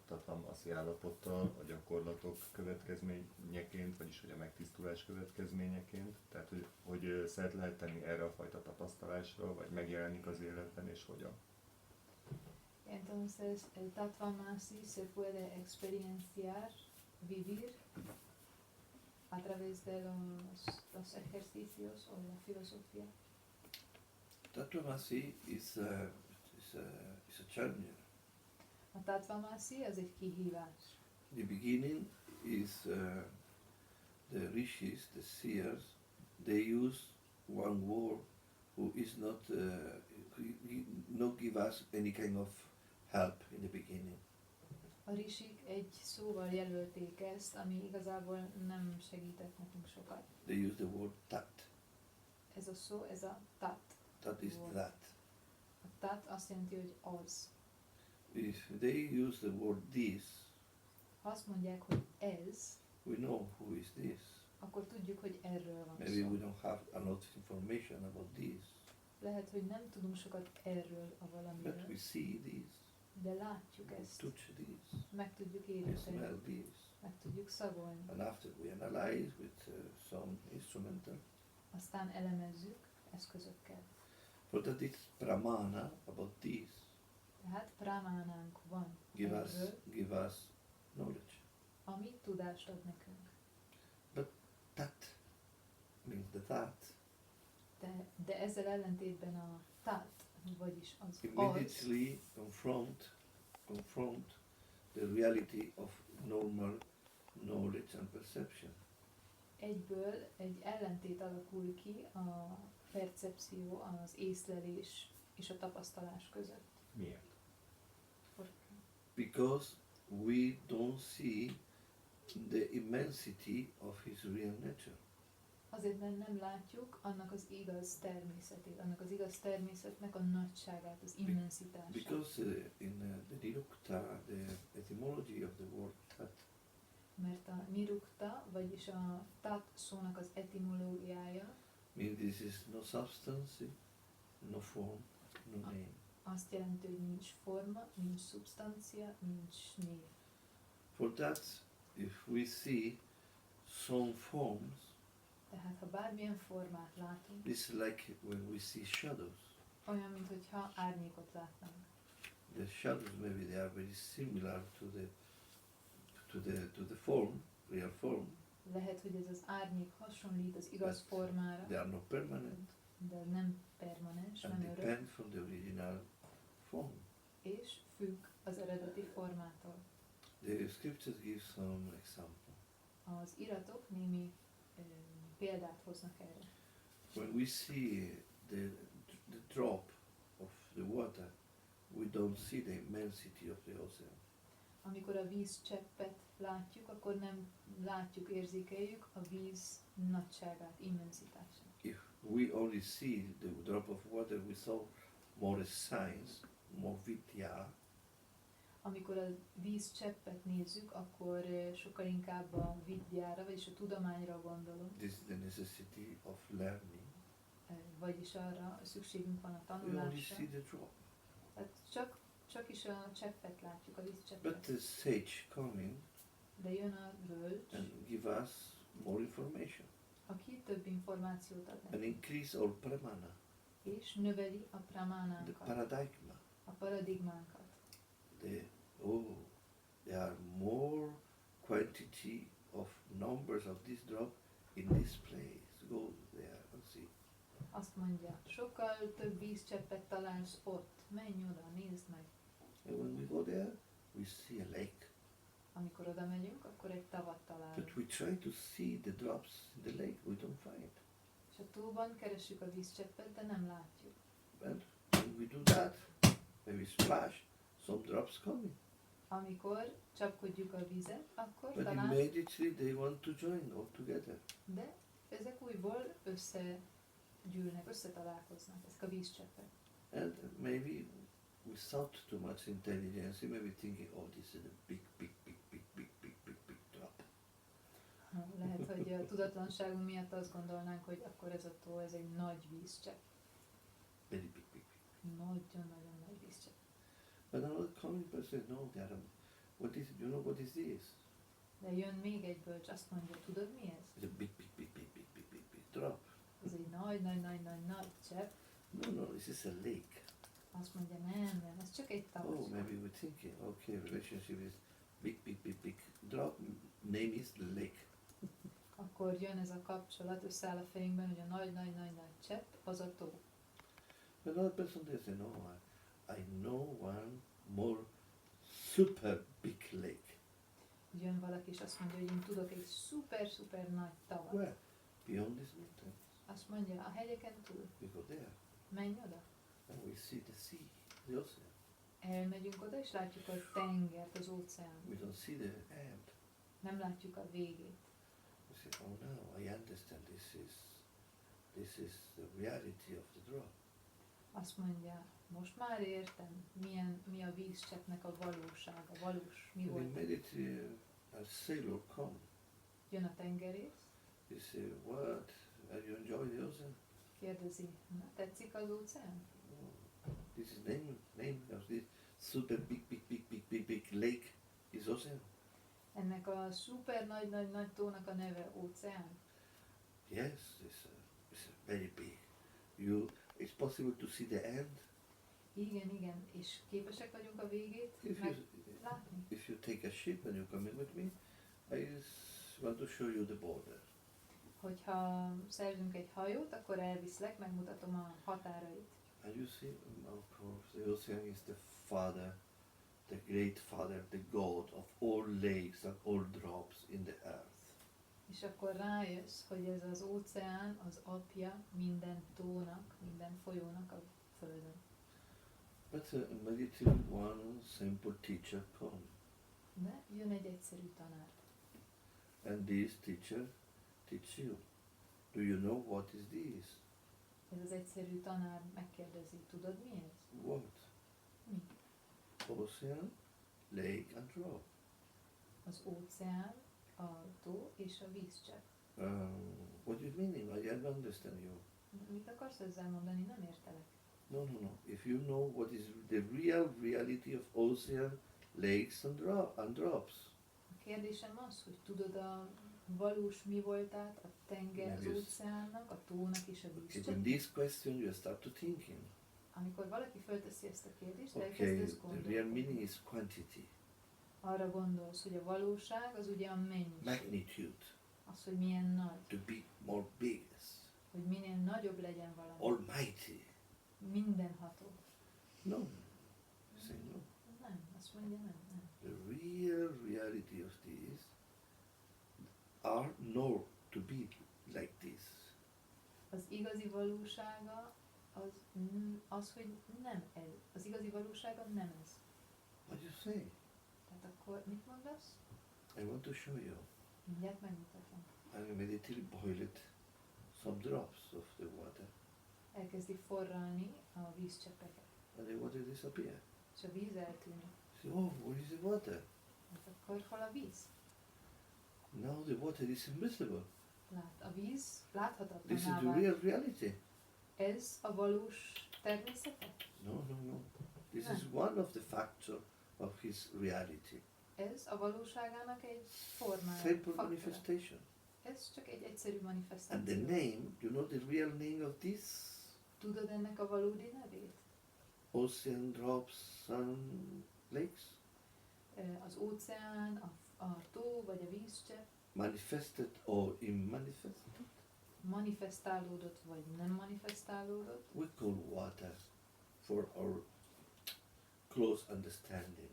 tattvamasi állapottal a gyakorlatok következményeként, vagyis hogy a megtisztulás következményeként, tehát hogy szert lehet tenni erre a fajta tapasztalásra, vagy megjelenik az életben, és hogyan? Entonces, el Tattvamasi se puede experienciar, vivir a través de los ejercicios o la filosofía. Tattvamasi is a challenge. A Tattvamasi az egy kihívás. The beginning is the rishis, the seers, they use one word who is not not give us any kind of help in the beginning. A risik egy szóval jelölték ezt, ami igazából nem segített nekünk sokat. They use the word tat. Ez a szó, ez a tat. That is Word. that. A tat azt jelenti, hogy az. If they use the word this, Ha azt mondják, hogy ez, we know who is this. akkor tudjuk, hogy erről van Maybe we szó. don't have a lot of information about this, Lehet, hogy nem tudunk sokat erről a but valamiről, we see this, de látjuk we ezt, touch this, meg tudjuk we érinteni, smell this. meg tudjuk szagolni. And after we analyze with some instrumental, Aztán elemezzük eszközökkel. but that is pramana about this. Tehát pramánánk van Give us, erről, give us knowledge. ami tudást ad nekünk. Tat means the that. De ezzel ellentétben a tat, vagyis az Immediately confront the reality of normal knowledge and perception. egyből egy ellentét alakul ki a percepció, az észlelés és a tapasztalás között. Miért? Because we don't see the immensity of his real nature. Azért, mert nem látjuk annak az igaz természetét, annak az igaz természetnek a nagyságát, az immensitását. Because in the Nirukta, the etymology of the word tat, Mert a nirukta, vagyis a tat szónak az etimológiája means this is no substance, no form, no name. azt jelenti, hogy nincs forma, nincs szubstancia, nincs név. For that, if we see some forms, Tehát ha bármilyen formát látunk, it's like when we see shadows. olyan, mintha árnyékot látnánk. The shadows maybe they are very similar to the form, real form. Lehet, hogy ez az árnyék hasonlít az igaz But formára, they are not permanent de nem permanens, and nem örök, depend from the original form. és függ az eredeti formától. The scriptures give some example. Az iratok némi példát hoznak erre. When we see the drop of the water, we don't see the immensity of the ocean. Amikor a vízcseppet látjuk, akkor nem látjuk, érzékeljük a víz nagyságát, immensitását. If we only see the drop of water, we saw more science, more vidya, Amikor a vízcseppet nézzük, akkor sokkal inkább a vidyára, vagyis a tudományra gondolunk, this is the necessity of learning. vagyis arra szükségünk van a We only tanulásra. see the drop. Tehát csak is a cseppet látjuk, a But vízcseppet. the sage coming De jön a bölcs, and give us more information aki több információt ad and nekünk, increase our pramana, és növeli a the pramánánkat, paradigma. a paradigmánkat. There are more quantity of numbers of this drop in this place. Go there and see. Azt mondja, sokkal több vízcseppet találsz ott, menj oda, nézd meg. And when we go there, we see a lake. Amikor oda megyünk, akkor egy tavat But találunk. we try to see the drops in the lake, we don't find. És a tóban keressük a vízcseppet, de nem látjuk. And when we do that, when we splash, some drops coming. Amikor csapkodjuk a vizet, akkor But talán, immediately they want to join all together. de ezek újból összegyűlnek, összetalálkoznak, ezek a vízcseppek. And maybe without too much intelligence, you may be thinking, oh, this is a big drop. Lehet, hogy a tudatlanságunk miatt azt gondolnánk, hogy akkor ez a tó, ez egy nagy vízcsepp. Very big. Nagyon-nagyon nagy vízcsepp. But another coming person says, no, they are, you know what is this? De jön még egy bölcs, azt mondja, tudod mi ez? It's a big drop. Ez egy nagy csepp. No, this is a lake. Azt mondja, nem, ez csak egy Oh, tavaszka. maybe we're thinking, okay, relationship is big drop, name is the lake. Akkor jön ez a kapcsolat, összeáll a fejünkben, hogy a nagy csepp, az a tó. But another person they say, no, I know one more super big lake. Jön valaki, és azt mondja, hogy én tudok egy szuper nagy tavat. Where? Beyond this mountain. Azt mondja, a hegyeken túl, We go there menj oda. and we see the sea, the ocean. Elmegyünk oda, és látjuk a tengert, az óceánt. We don't see the end. Nem látjuk a végét. We say, oh, now I understand this is the reality of the drop. Azt mondja, most már értem, mi a vízcseppnek a valósága, valós, mi And volt. immediately a sailor come. Jön a tengerész, He say, what? Are you enjoying the ocean? kérdezi, na, tetszik az óceán? Oh, this is name of this super big lake is ocean. Ennek a szuper nagy tónak a neve óceán. Yes, it's very big. It's possible to see the end. Igen, és képesek vagyunk a végét látni. If you take a ship and you're coming with me, I want to show you the border. Hogyha szerzünk egy hajót, akkor elviszlek, megmutatom a határait. And you see, of course, the ocean is the father, the great father, the God of all lakes and all drops in the earth. És akkor rájössz, hogy ez az óceán az apja minden tónak, minden folyónak a földön. But immediately one simple teacher comes. De jön egy egyszerű tanár. And this teacher teach you. Do you know what is this? Ez az egyszerű tanár megkérdezi, tudod mi ez? What? Mi? Ocean, lake and drop. Az óceán, a tó és a vízcsepp. What is meaning? I don't understand you. Mit akarsz ezzel mondani? Nem értelek. No. If you know what is the real reality of ocean, lakes and drops. A kérdésem az, hogy tudod a valós mi voltát a tenger, az Maybe óceánnak, a tónak és a Okay, when vízcseppnek. this question you start to thinking. Amikor valaki fölteszi ezt a kérdést, Okay, elkezdesz the real meaning gondolkodni. is quantity, Arra gondolsz, hogy a valóság az ugye a mennyiség. magnitude, Az, hogy milyen nagy. to be more biggest, Hogy minél nagyobb legyen valami. almighty. Mindenható. No, say no. Nem, azt mondja nem. The real reality of this are not to be like this. Az igazi valósága az, hogy nem ez. Az igazi valósága nem ez. What do you say? Tehát akkor mit mondasz? I want to show you. Mindjárt megmutatom. I immediately boil it some drops of the water, Elkezdi forralni a vízcseppeket. and the water disappears. És a víz eltűnik. So, oh, where is the water? Hát akkor hol a víz? Now the water is invisible. A víz láthatatlaná This is the vált. real reality. Ez a valós természete? No. This No. is one of the factors of his reality. Ez a valóságának egy formája, Simple faktora. manifestation. Ez csak egy egyszerű And the manifestáció. name, you know the real name of this? Tudod ennek a valódi nevét? Ocean, drops, sun, lakes? Az óceán, a tó vagy a vízcsepp Manifested or immanifested? manifestálódott vagy nem manifestálódott. We call water for our close understanding.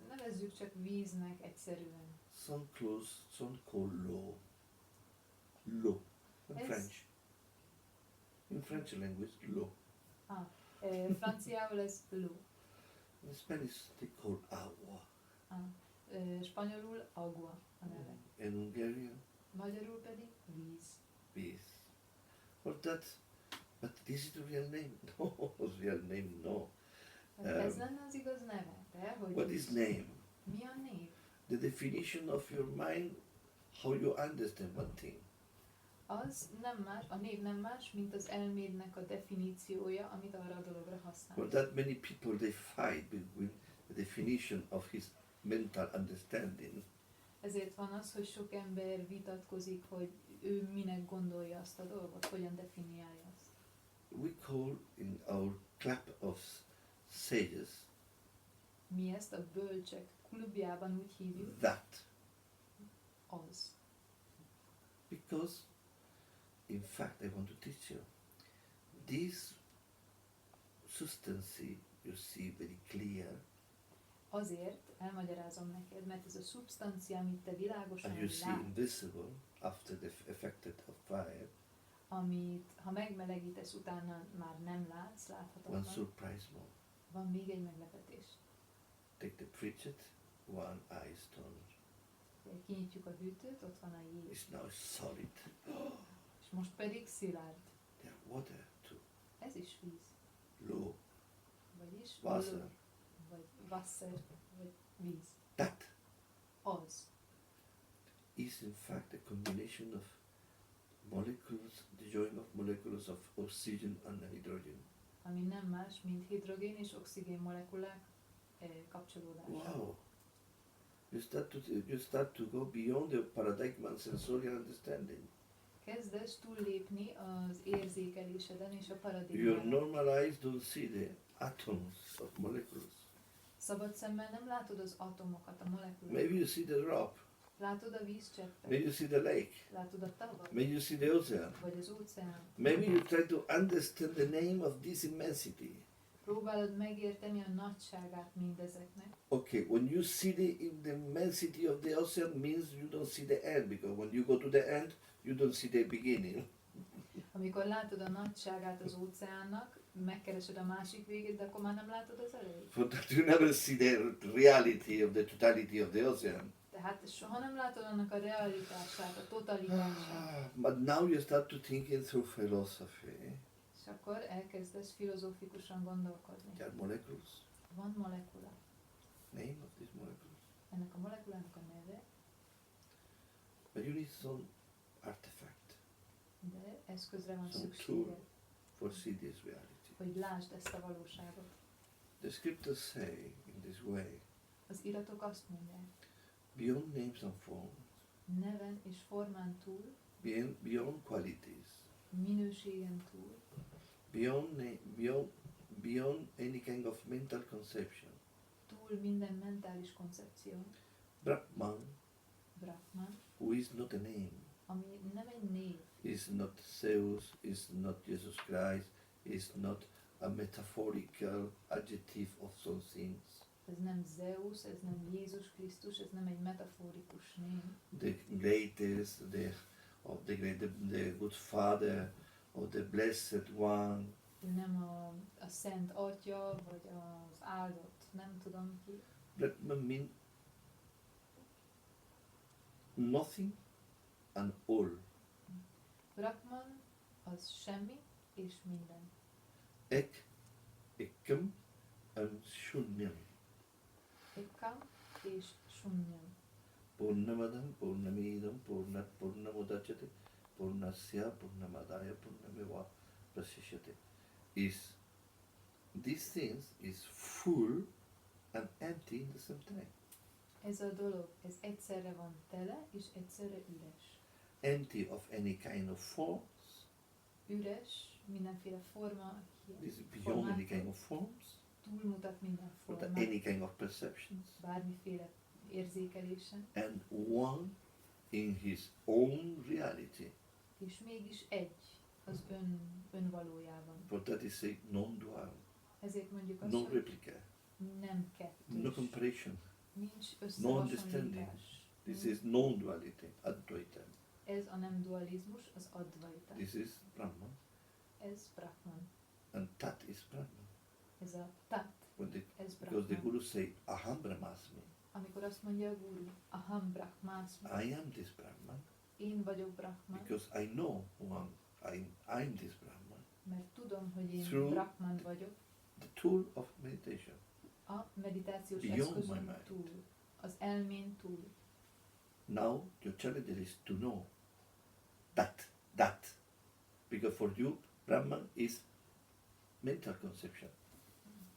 Nevezzük csak víznek egyszerűen. Some call law. Law. In Yes. French. In French language, law. Franciául ez ló. In Spanish, they call agua. Spanyolul agua a neve. In Hungarian, Magyarul pedig víz. peace. But this is the real name. No, real name, no. Ez lenne az igaz neve, de hogy What is name? mi a név? The definition of your mind, how you understand one thing. Az nem más, a név nem más, mint az elmédnek a definíciója, amit arra a dologra használ. For that many people, they fight between the definition of his mental understanding. Ezért van az, hogy sok ember vitatkozik, hogy ő minek gondolja azt a dolgot, hogyan definiálja azt. We call in our club of sages Mi ezt a bölcsek klubjában úgy hívjuk, that, az. because in fact I want to teach you this substance you see very clear, Azért elmagyarázom neked, mert ez a szubstancia, amit te világosan and you see látsz, invisible after the effect of fire. amit ha megmelegítesz, utána már nem látsz, One láthatatlan. surprise more. Van még egy meglepetés. Take the fridget, one eye stone. Kinyitjuk a hűtőt, ott van a jég, It's now solid. és most pedig szilárd. There water too. Ez is víz. Low. Vagyis Wasser. vagy Wasser, vagy víz. That Az. is in fact a combination of molecules, the joining of molecules of oxygen and hydrogen. Ami nem más, mint hidrogén és oxigén molekulák kapcsolódása. Wow! You start to go beyond the paradigm and sensorial understanding. Kezdesz túllépni az érzékeléseden és a Your paradigmán. normal eyes don't see the atoms of molecules. Szabad szemmel nem látod az atomokat, a molekulákat. Maybe you see the drop. Látod a vízcseppet, Maybe you see the lake. látod a tavat, Maybe you see the ocean. vagy az óceán. Maybe you try to understand the name of this immensity. Próbálod megérteni a nagyságát mindezeknek. Okay, when you see the immensity of the ocean means you don't see the end, because when you go to the end, you don't see the beginning. Amikor látod a nagyságát az óceánnak, megkeresed a másik végét, de akkor már nem látod az elejét. For that you never see the reality of the totality of the ocean. Tehát soha nem látod annak a realitását, a totalitását. But now you start to thinking through philosophy. És akkor elkezdesz filozófikusan gondolkodni. There are molecules. Van molekula. Name of these molecules. Ennek a molekulának a neve, But you need some artifact de eszközre van Some szükséged, tool. for see this reality. hogy lásd ezt a valóságot. The scriptures say in this way, Az iratok azt mondják, beyond names and forms, neven és formán túl, beyond qualities, minőségen túl, beyond any kind of mental conception. túl minden mentális koncepción, Brahman, Brahman, who is not a name, ami nem egy név, is not Zeus, is not Jesus Christ, is not a metaphorical adjective of some things. ez nem Zeus, ez nem Jézus Krisztus, ez nem egy metaforikus név. The greatest, the good Father, or the Blessed One. Ő nem a Szent Atya, vagy az áldott, nem tudom ki. Brahman means nothing and all. Brahman az semmi és minden. Ekam and Shunyam. Ekam és Shunyam. Purnamadam, Purnamidam, Purnamudachyate, Purnasya, Purnamadaya, Purnameva, Prasishyate. These things is full and empty in the same time. Ez a dolog, ez egyszerre van tele és egyszerre üres. Empty of any kind of forms. Üres, mindenféle forma, This is beyond any kind of forms. túlmutat minden Or formát, any kind of perceptions. bármiféle érzékelésen, And one in his own reality. és mégis egy az önvalójában. For that is a non-dual, Ezért mondjuk azt, no hogy replica, nem no kettős, comparison. nincs No understanding. összehasonlítás. This is non-duality, Advaita. Ez a nem dualizmus, az Advaita. This is Brahman, Ez Brahman. and Tat is Brahman. Ez a Tat, ez Because the Brahman. Guru say, Aham Brahmasmi, Amikor azt mondja a Guru, Aham Brahmasmi, I am this Brahman, én vagyok Brahman, because I know who I'm this Brahman. mert tudom, hogy én Through Brahman vagyok, The tool of meditation, a meditációs Beyond my eszközön mind. túl, az elmén túl. now your challenge is to know that, because for you, Brahman is mental conception.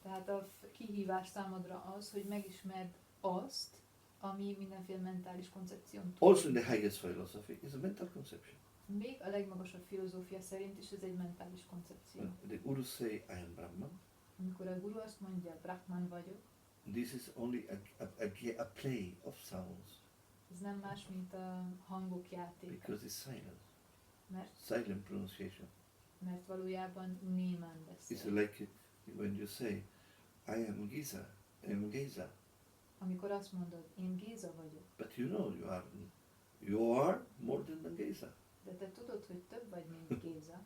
Tehát a kihívás számodra az, hogy megismerd azt, ami mindenféle mentális koncepción túl. Also in the highest philosophy is a mental conception. Még a legmagasabb filozófia szerint is ez egy mentális koncepció. When the Guru say, I am Brahman, Amikor a Guru azt mondja, Brahman vagyok, this is only a play of sounds, ez nem más, mint a hangok játéka, because it's silent, mert, silent pronunciation. mert valójában némán It's beszél. like when you say, I am Giza, I am Geza, Amikor azt mondod, én Géza vagyok, but you know you are more than Geza, de te tudod, hogy több vagy, mint Géza,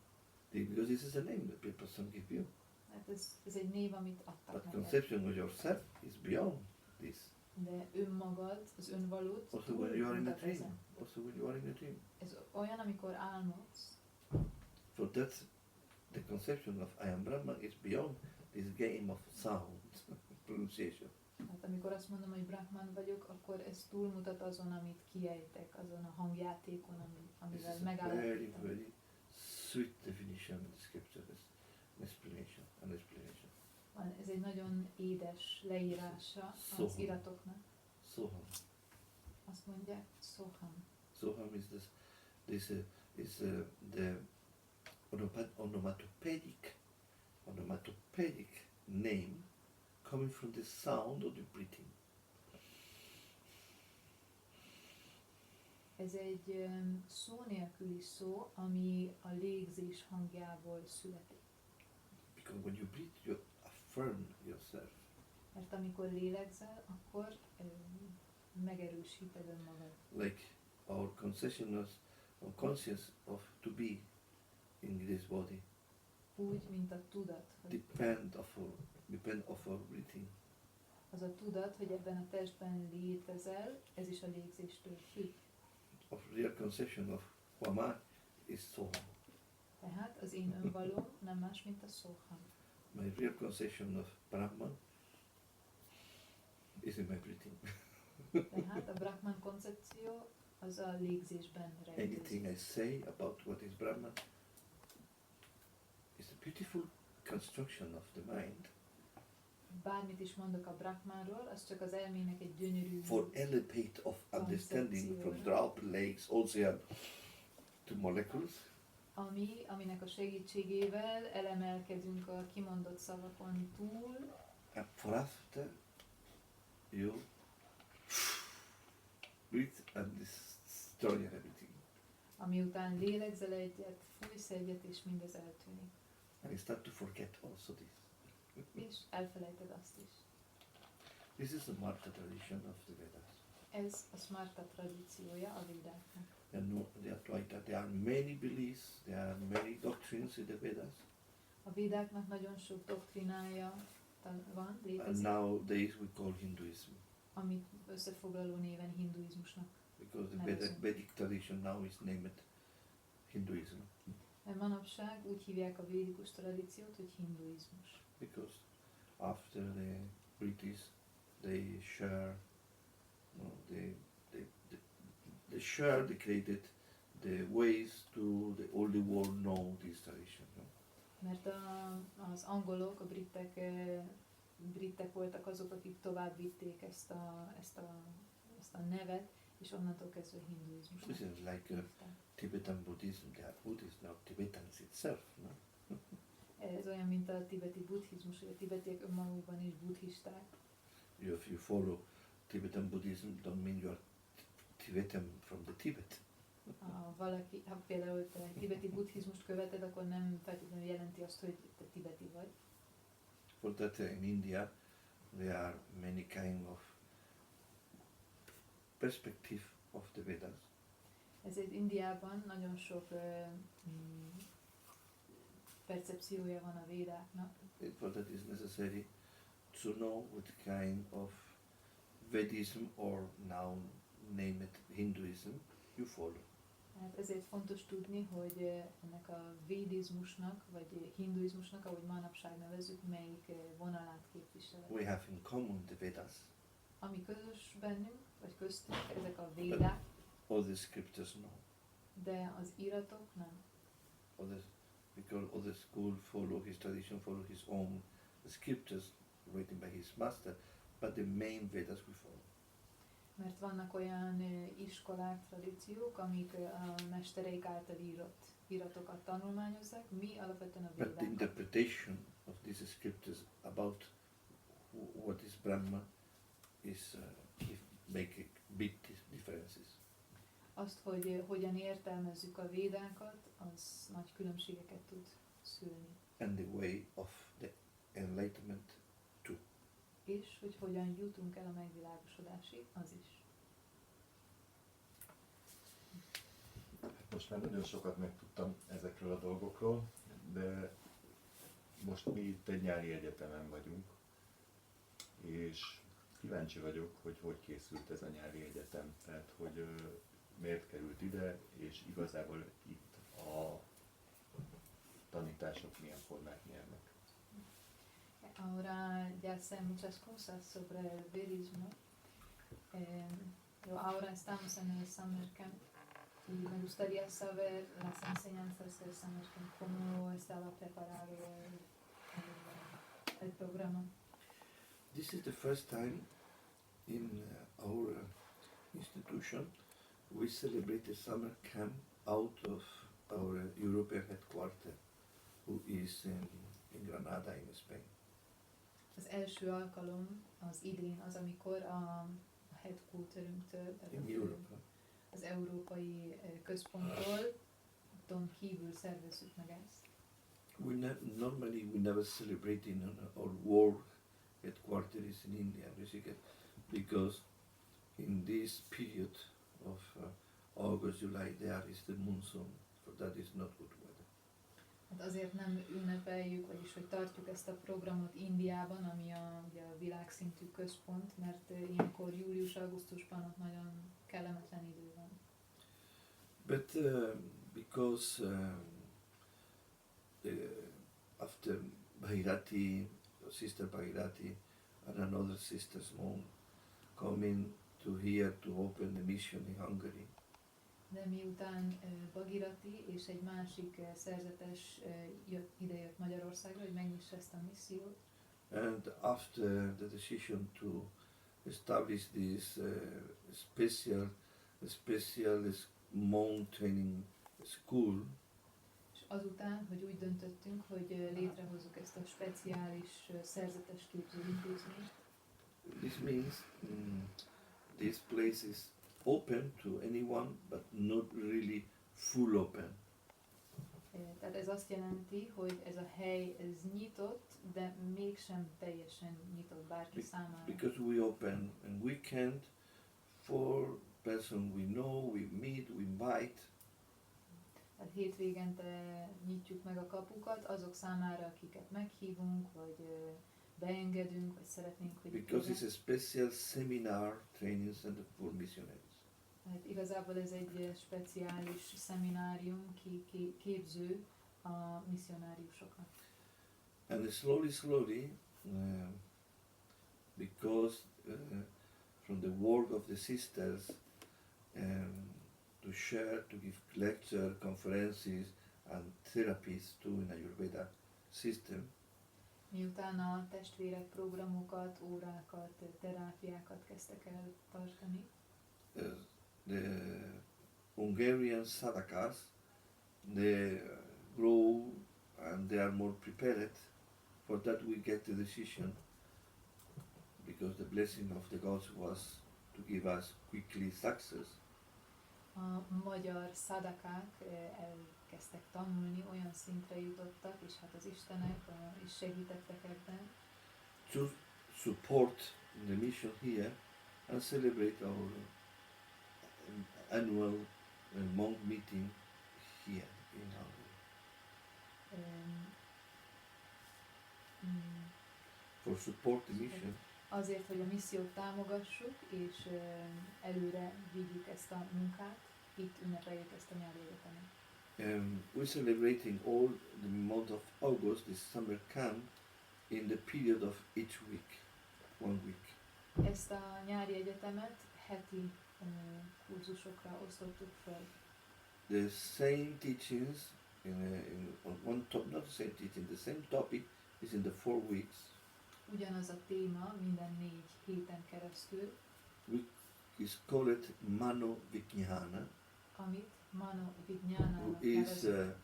because this is a name that people some give you. mert ez egy név, amit adtak But neked. conception of yourself is beyond this. De önmagad, az önvalód Also when you are in a túlmutat dream. ezen. Also when you are in a dream. Ez olyan, amikor álmodsz. For that's the conception of I am Brahman is beyond this game of sound pronunciation. Hát amikor azt mondom, hogy Brahman vagyok, akkor ez túlmutat azon, amit kiejtek, azon a hangjátékon, This amivel is a very, megállapítom. very sweet definition, description, explanation, an explanation. Ez egy nagyon édes leírása az Soham. iratoknak. Soham. Azt mondják, Soham. Soham is the onomatopoeic name coming from the sound of the breathing. Ez egy szó nélküli szó, ami a légzés hangjából születik. Because when you breathe, you affirm yourself. Mert amikor lélegzel, akkor megerősíted önmagad. Like our conscious of to be in this body Úgy, mint a tudat. Hogy depend of our breathing. az a tudat, hogy ebben a testben létezel, ez is a légzéstől függ. Of real conception of Wama is Soham. Tehát az én önvalóm nem más, mint a Soham. My real conception of Brahman is in my breathing. Tehát a Brahman koncepció az a légzésben Anything rejtőzik. I say about what is Brahman is a beautiful construction of the mind bármit is mondok a Brahmáról, az csak az elmének egy gyönyörű for elevate of understanding from drop, lakes, ocean to molecules. Aminek a segítségével elemelkedünk a kimondott szavakon túl, And for after you breathe and destroy everything. ami után lélegzel egyet, fújsz egyet, és mindez eltűnik. And you start to forget also this. És elfelejted azt is. This is the Marta tradition of the Vedas. Ez a Smarta tradíciója a védáknak. There are many beliefs, there are many doctrines in the Vedas. A védáknak nagyon sok doktrinája van, And létezik, nowadays we call Hinduism. amit összefoglaló néven hinduizmusnak. Because the Vedic tradition now is named Hinduism. Manapság úgy hívják a védikus tradíciót, hogy hinduizmus. Because after the British, they share, they created the ways to the all the world know this tradition. No? Mert az angolok, a britek voltak azok, akik tovább vitték ezt a nevet, és onnantól kezdve hinduizmusnak This is like hívták. Tibetan Buddhism. They are Buddhists, not Tibetans itself. No? Ez olyan, mint a tibeti buddhizmus, hogy a tibetiek önmagukban is buddhisták. If you follow Tibetan Buddhism, don't mean you are Tibetan from the Tibet. Ha például te tibeti buddhizmust követed, akkor nem feltétlenül jelenti azt, hogy te tibeti vagy. For that in India, there are many kind of perspective of the Vedas. Ezért Indiában nagyon sok percepciója van a védáknak. For that is necessary to know what kind of Vedism or now name it Hinduism you follow. Hát ezért fontos tudni, hogy ennek a védizmusnak, vagy hinduizmusnak, ahogy manapság nevezzük, melyik vonalát képvisel. We have in common the Vedas. Ami közös bennünk, vagy köztünk, ezek a védák, All the scriptures know. de az íratok nem. Because other school follow his tradition, follow his own scriptures written by his master, but the main Vedas we follow. Mert vannak olyan iskolák, tradíciók, amik a mestereik által írott iratokat tanulmányozzák, mi alapvetően a But the védákat. interpretation of these scriptures about what is Brahma is making big differences. Azt, hogy hogyan értelmezzük a védákat, az nagy különbségeket tud szülni. And the way of the enlightenment too. És hogy hogyan jutunk el a megvilágosodásig, az is. Most már nagyon sokat megtudtam ezekről a dolgokról, de most mi itt egy nyári egyetemen vagyunk, és kíváncsi vagyok, hogy hogy készült ez a nyári egyetem, tehát hogy miért került ide, és igazából itt a tanítások milyen formát nyernek. Ahora ya hace muchas cosas sobre el vedismo. Ahora estamos en el summer camp y me gustaría saber las enseñanzas del summer camp, cómo estaba preparado el programa. This is the first time in our institution we celebrate a summer camp out of our European headquarters, who is in Granada in Spain. Az első alkalom az idén az, amikor a headquarterünktől, az európai központtól kívül szervezzük meg ezt. Normally we never celebrate in our world headquarters in India, basically, because in this period of August, July, there is the monsoon, so that is not good weather. Hát azért nem ünnepeljük, vagyis hogy tartjuk ezt a programot Indiában, ami ugye a világszintű központ, mert ilyenkor július-augusztusban ott nagyon kellemetlen idő van. But because after Bhairati, Sister Bhairati and another sister's mom coming to here to open the mission in Hungary, De miután Bagirati és egy másik szerzetes idejött Magyarországra, hogy megnyissa ezt a missziót, And after the decision to establish this special monk training school, És azután, hogy úgy döntöttünk, hogy létrehozzuk ezt a speciális szerzetes képzőintézményt, this means this place is open to anyone, but not really full open. tehát ez azt jelenti, hogy ez a hely ez nyitott, de mégsem teljesen nyitott bárki számára. Because we open on weekend for person we know, we meet, we invite. Tehát hétvégente nyitjuk meg a kapukat azok számára, akiket meghívunk, vagy beengedünk, vagy szeretnénk, hogy Because it's a special seminar training center for missionaries. Hát igazából ez egy speciális szeminárium, képző a misszionáriusokat. And slowly, because from the work of the sisters to share, to give lecture, conferences and therapies too in Ayurveda system, Miután a testvérek programokat, órákat, terápiákat kezdtek el tartani, the Hungarian sadhakas, they grow and they are more prepared. For that we get the decision, because the blessing of the gods was to give us quickly success. a magyar szadakák elkezdtek tanulni, olyan szintre jutottak, és hát az Istenek is segítettek ebben, To support the mission here and celebrate our annual monk meeting here in Hungary. For support the mission, Azért, hogy a missziót támogassuk, és előre vigyük ezt a munkát, itt ünnepeljük ezt a nyári egyetemet. we're celebrating all the month of August, this summer camp, in the period of each week, 1 week. Ezt a nyári egyetemet heti kurzusokra osztottuk fel. The same teachings on one top, not the same teaching, the same topic is in the 4 weeks. Ugyanaz a téma minden 4 héten keresztül, Is called Mano Vijnana, amit Mano who Vijnánának is nevezünk,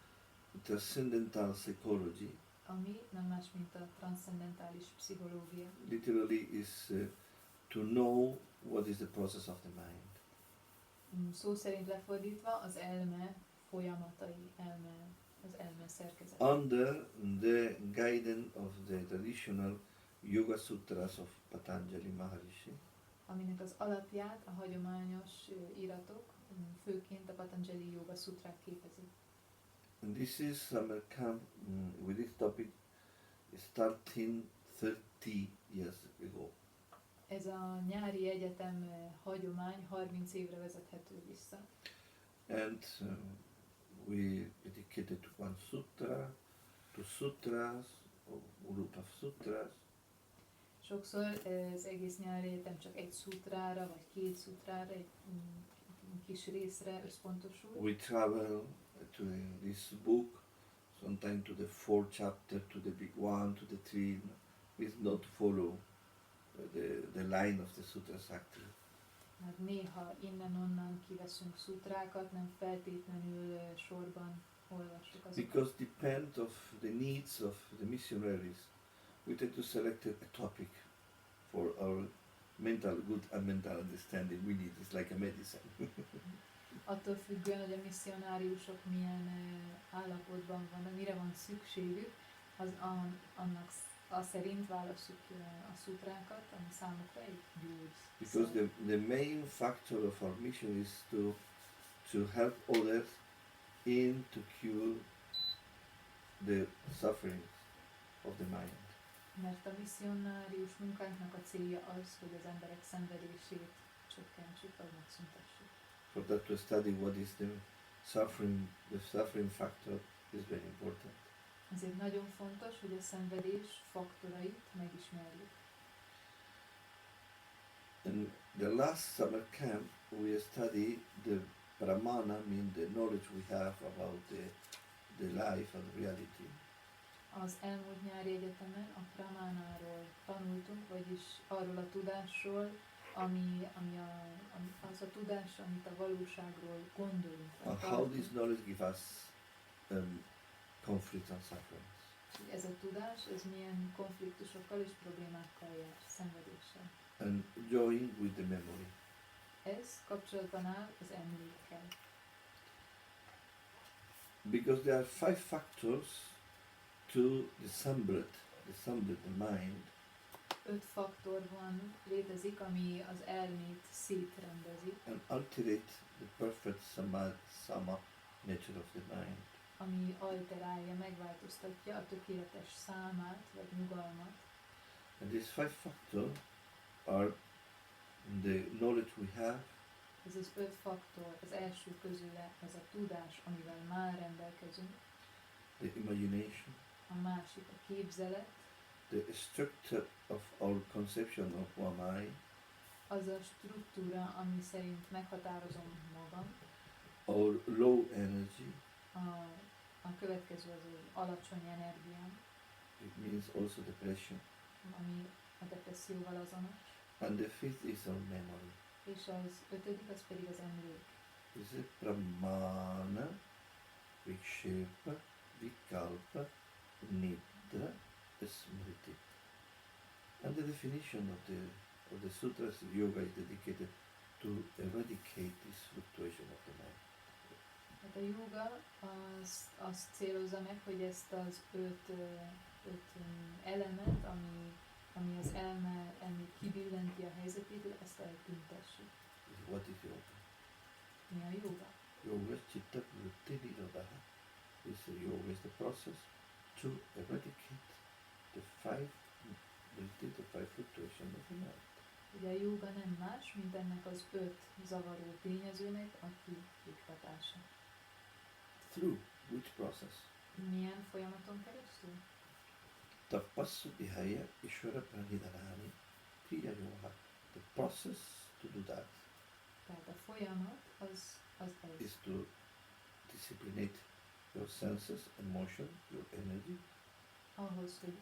transcendental psychology. ami nem más, mint a transzcendentális pszichológia. Literally is to know what is the process of the mind. Szó szerint lefordítva az elme folyamatai, az elme szerkezet. Under the guidance of the traditional Yoga Sutras of Patanjali Maharishi, Aminek az alapját a hagyományos iratok, főként a Patanjali Yoga Sutrák képezik. and this is summer camp with this topic starting 30 years ago. Ez a nyári egyetem hagyomány 30 évre vezethető vissza. And we dedicated to one sutra, to sutras, or group of sutras. Sokszor az egész nyári egyetem csak egy szutrára, vagy 2 szutrára, egy kis részre összpontosul. We travel to this book, sometimes to the 4th chapter, to the big one, to the 3, with not follow the line of the sutra sakti. Hát néha innen-onnan kiveszünk szutrákat, nem feltétlenül sorban olvassuk azokat. Because depend of the needs of the missionaries, we try to select a topic for our good and mental understanding. We need it's like a medicine. Attól függően, hogy a misszionáriusok milyen állapotban vannak, mire van szükségük, annak szerint válasszuk ki a szutrákat, ami számukra egy gyógy. Because the main factor of our mission is to help others in to cure the suffering of the mind. Mert a misszionárius munkánknak a célja az, hogy az emberek szenvedését csökkentsük, vagy megszüntessük. For that to study what is the suffering factor is very important. Ezért nagyon fontos, hogy a szenvedés faktorait megismerjük. In the last summer camp, we study the pramana, mean the knowledge we have about the life and reality. Az elmúlt nyári egyetemen a pramánáról tanultunk, vagyis arról a tudásról, ami az a tudás, amit a valóságról gondolunk. And how this knowledge gives us conflict and sufferings. Ez a tudás, ez milyen konfliktusokkal és problémákkal jár, szenvedéssel. And join with the memory. Ez kapcsolatban áll az emlékkel. Because there are 5 factors to dissemble the mind. 5 faktor létezik, ami az elmét szétrendezi, And alterate the perfect sama nature of the mind. ami alterálja, megváltoztatja a tökéletes számát, vagy nyugalmat. And these 5 factors are the knowledge we have, Ez az 5 faktor, az első közüle az a tudás, amivel már rendelkezünk, the imagination, a másik a képzelet, the structure of our conception of one I, az a struktúra, ami szerint meghatározom magam, our low energy, a következő az alacsony energiám, it means also depression, ami a depresszióval azonos, and the 5th is our memory. és az 5. az pedig az emlék. This is pramana, vikshepa, vikalpa, nidra, smriti. And the definition of the sutras of yoga is dedicated to eradicate this fluctuation of the mind. Hát a yoga azt célozza meg, hogy ezt az 5 elemet, ami az elmét kibillenti a helyzetéből, ezt eltüntessük. What is yoga? Mi a yoga? Yoga chitta vritti nirodha. Yoga is the process to eradicate the 5 vritti, the 5 fluctuation of the mind. Ugye a yoga nem más, mint ennek az 5 zavaró tényezőnek a kiiktatása. Through which process? Milyen folyamaton keresztül? Tapassu dihaya ishvara pranidhanani kriya yoga. The process to do that Tehát a folyamat az ez. is to disciplinate your senses, emotion, your energy, Ahhoz, hogy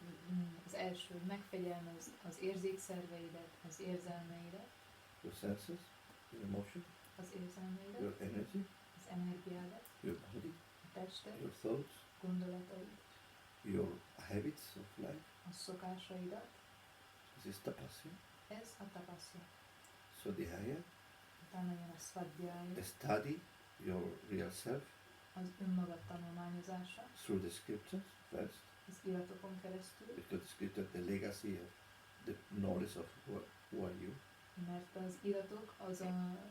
az első megfegyelmezd az érzékszerveidet, az érzelmeidet, your senses, your emotion, az érzelmeidet, your energy, az energiádat, your body, a testet, your thoughts, gondolataid, your habits of life. a szokásaidat. This is tapasya. Ez a tapasya. Swadhyaya, Utána jön a svadhyaya, study your real self az önmagad tanulmányozása, through the scriptures first, az iratokon keresztül, because the scripture, the legacy of the knowledge of who are you. mert az iratok az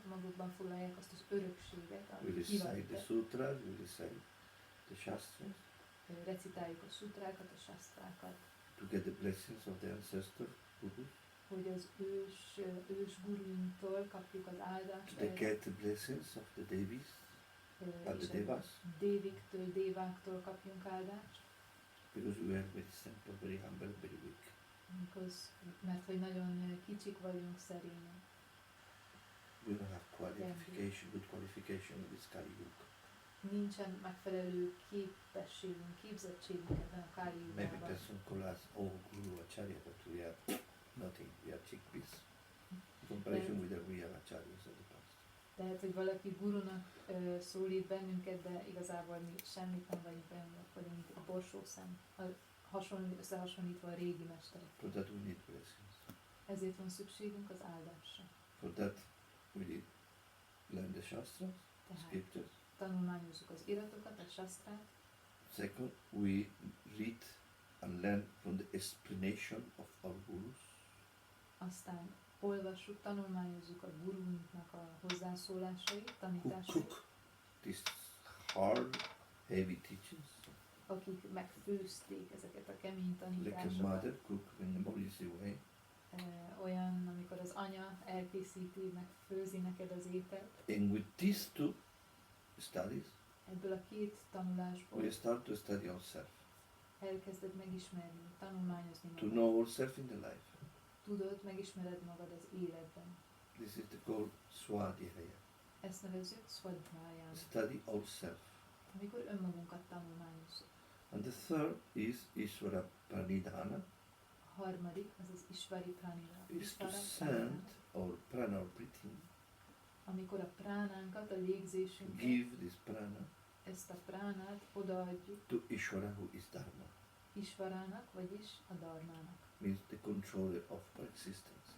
magukban foglalják azt az örökséget, We amit recite the kivettek. sutras, we recite the shastras Recitáljuk a sutrákat, a sastrákat, to get the blessings of the ancestor gurus, hogy az ős guruinktól kapjuk az áldást, to get the blessings of the devis and és the devas, déviktől, déváktól kapjunk áldást, because we are very simple, very humble, very weak. mert hogy nagyon kicsik vagyunk, szerények. We don't have qualification, good qualification in this Kali Yuga. Nincsen megfelelő képességünk, képzettségünk ebben a Káli Maybe Jugában. person call us, oh, Guru Acharya, but we are nothing, we are chickpeas. In comparison with the real Acharyas of the past. Tehát, hogy valaki gurunak szólít bennünket, de igazából mi semmit nem vagyunk, olyanok vagyunk, mint a borsószem, összehasonlítva a régi mesterek. For that we need blessings. Ezért van szükségünk az áldásra. For that we need learn the shastras, Tehát scriptures. tanulmányozzuk az iratokat, a sastrát. Second, we read and learn from the explanation of our gurus. Aztán olvassuk, tanulmányozzuk a guruinknak a hozzászólásait, Who tanításait, cook these hard, heavy teachings, akik megfőzték ezeket a kemény like a tanításokat. mother cook in the more easy way. Olyan, amikor az anya elkészíti, megfőzi neked az ételt. And with these two studies, Ebből a 2 tanulásból we start to study ourselves, elkezded megismerni, tanulmányozni to magad. know ourselves in the life. Tudod, megismered magad az életben. This is the goal, Swadhyaya. Ezt nevezzük Svadhyájának, Study ourselves. amikor önmagunkat tanulmányozzuk. And the third is Ishvara Pranidhana, A harmadik, az az Ishvari Pranidhana. is to Ishvara send Pranidhana. our prana or breathing, Amikor a pránánkat, a légzésünket, give this prana ezt a pránát odaadjuk to Ishvara, who is Dharma, Ishvarának, vagyis a Dharmának, means the controller of our existence.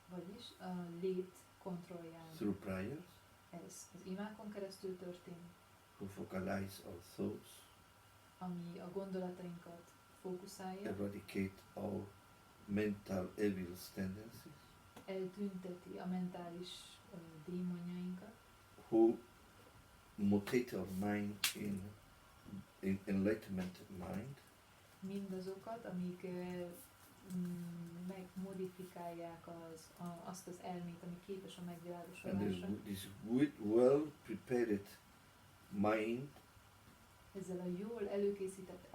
vagyis a lét kontrolljának. Through prayers, Ez az imákon keresztül történik, who focalize our thoughts, ami a gondolatainkat fókuszálja, eradicate our mental evil tendencies, eltünteti a mentális démonjainkat, who mutate our mind in enlightenment mind, mindazokat, amik megmodifikálják azt az elmét, ami képes a and megvilágosodásra. this well prepared mind, Ezzel a jól előkészített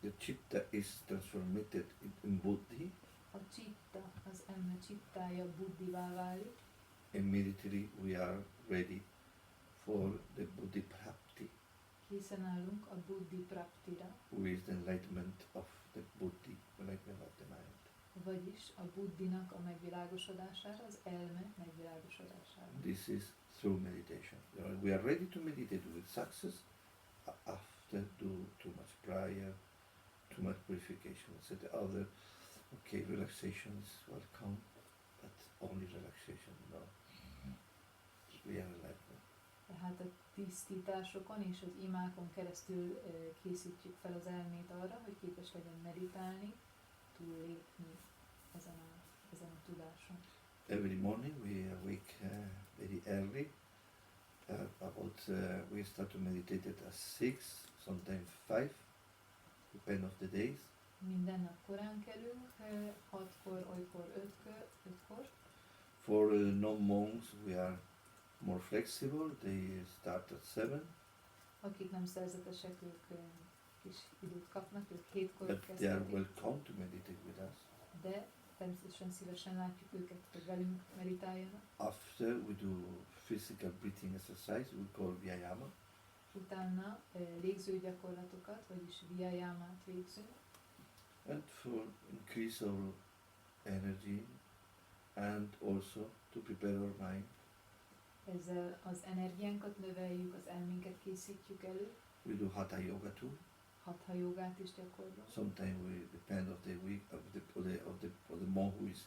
the chitta is transformed in buddhi. a csitta, az emme csittája buddhivá válik, Immediately we are ready for the buddhi prapti, készen állunk a buddhi praptira, who is the enlightenment of the buddhi, enlightenment of the mind. vagyis a buddhinak a megvilágosodására, az elme megvilágosodására. This is through meditation. We are ready to meditate with success after too much prayer, too much purification, etc. Other, okay, relaxation is welcome, but only relaxation, no. We are enlightened. Tehát a tisztításokon és az imákon keresztül készítjük fel az elmét arra, hogy képes legyen meditálni, túllépni ezen a tudáson. Every morning we awake very early. We start to meditate at 6, sometimes 5, depend of the days. Minden nap korán kelünk, 6-kor, olykor 5-kor. For non-monks we are more flexible, they start at 7. Akik nem szerzetesek, ők kis időt kapnak, ők 7-kor But they are kezdhetik, welcome to meditate with us. de természetesen szívesen látjuk őket, hogy velünk meditáljanak. After we do physical breathing exercise, we call Vyayama. Utána légzőgyakorlatokat, vagyis viyajámát végzünk, And for increase our energy and also to prepare our mind, ezzel az energiánkat növeljük, az elménket készítjük elő, we do Hatha Yoga too. hatha jogát is gyakorlunk. Sometimes we depend of the week of the monk who is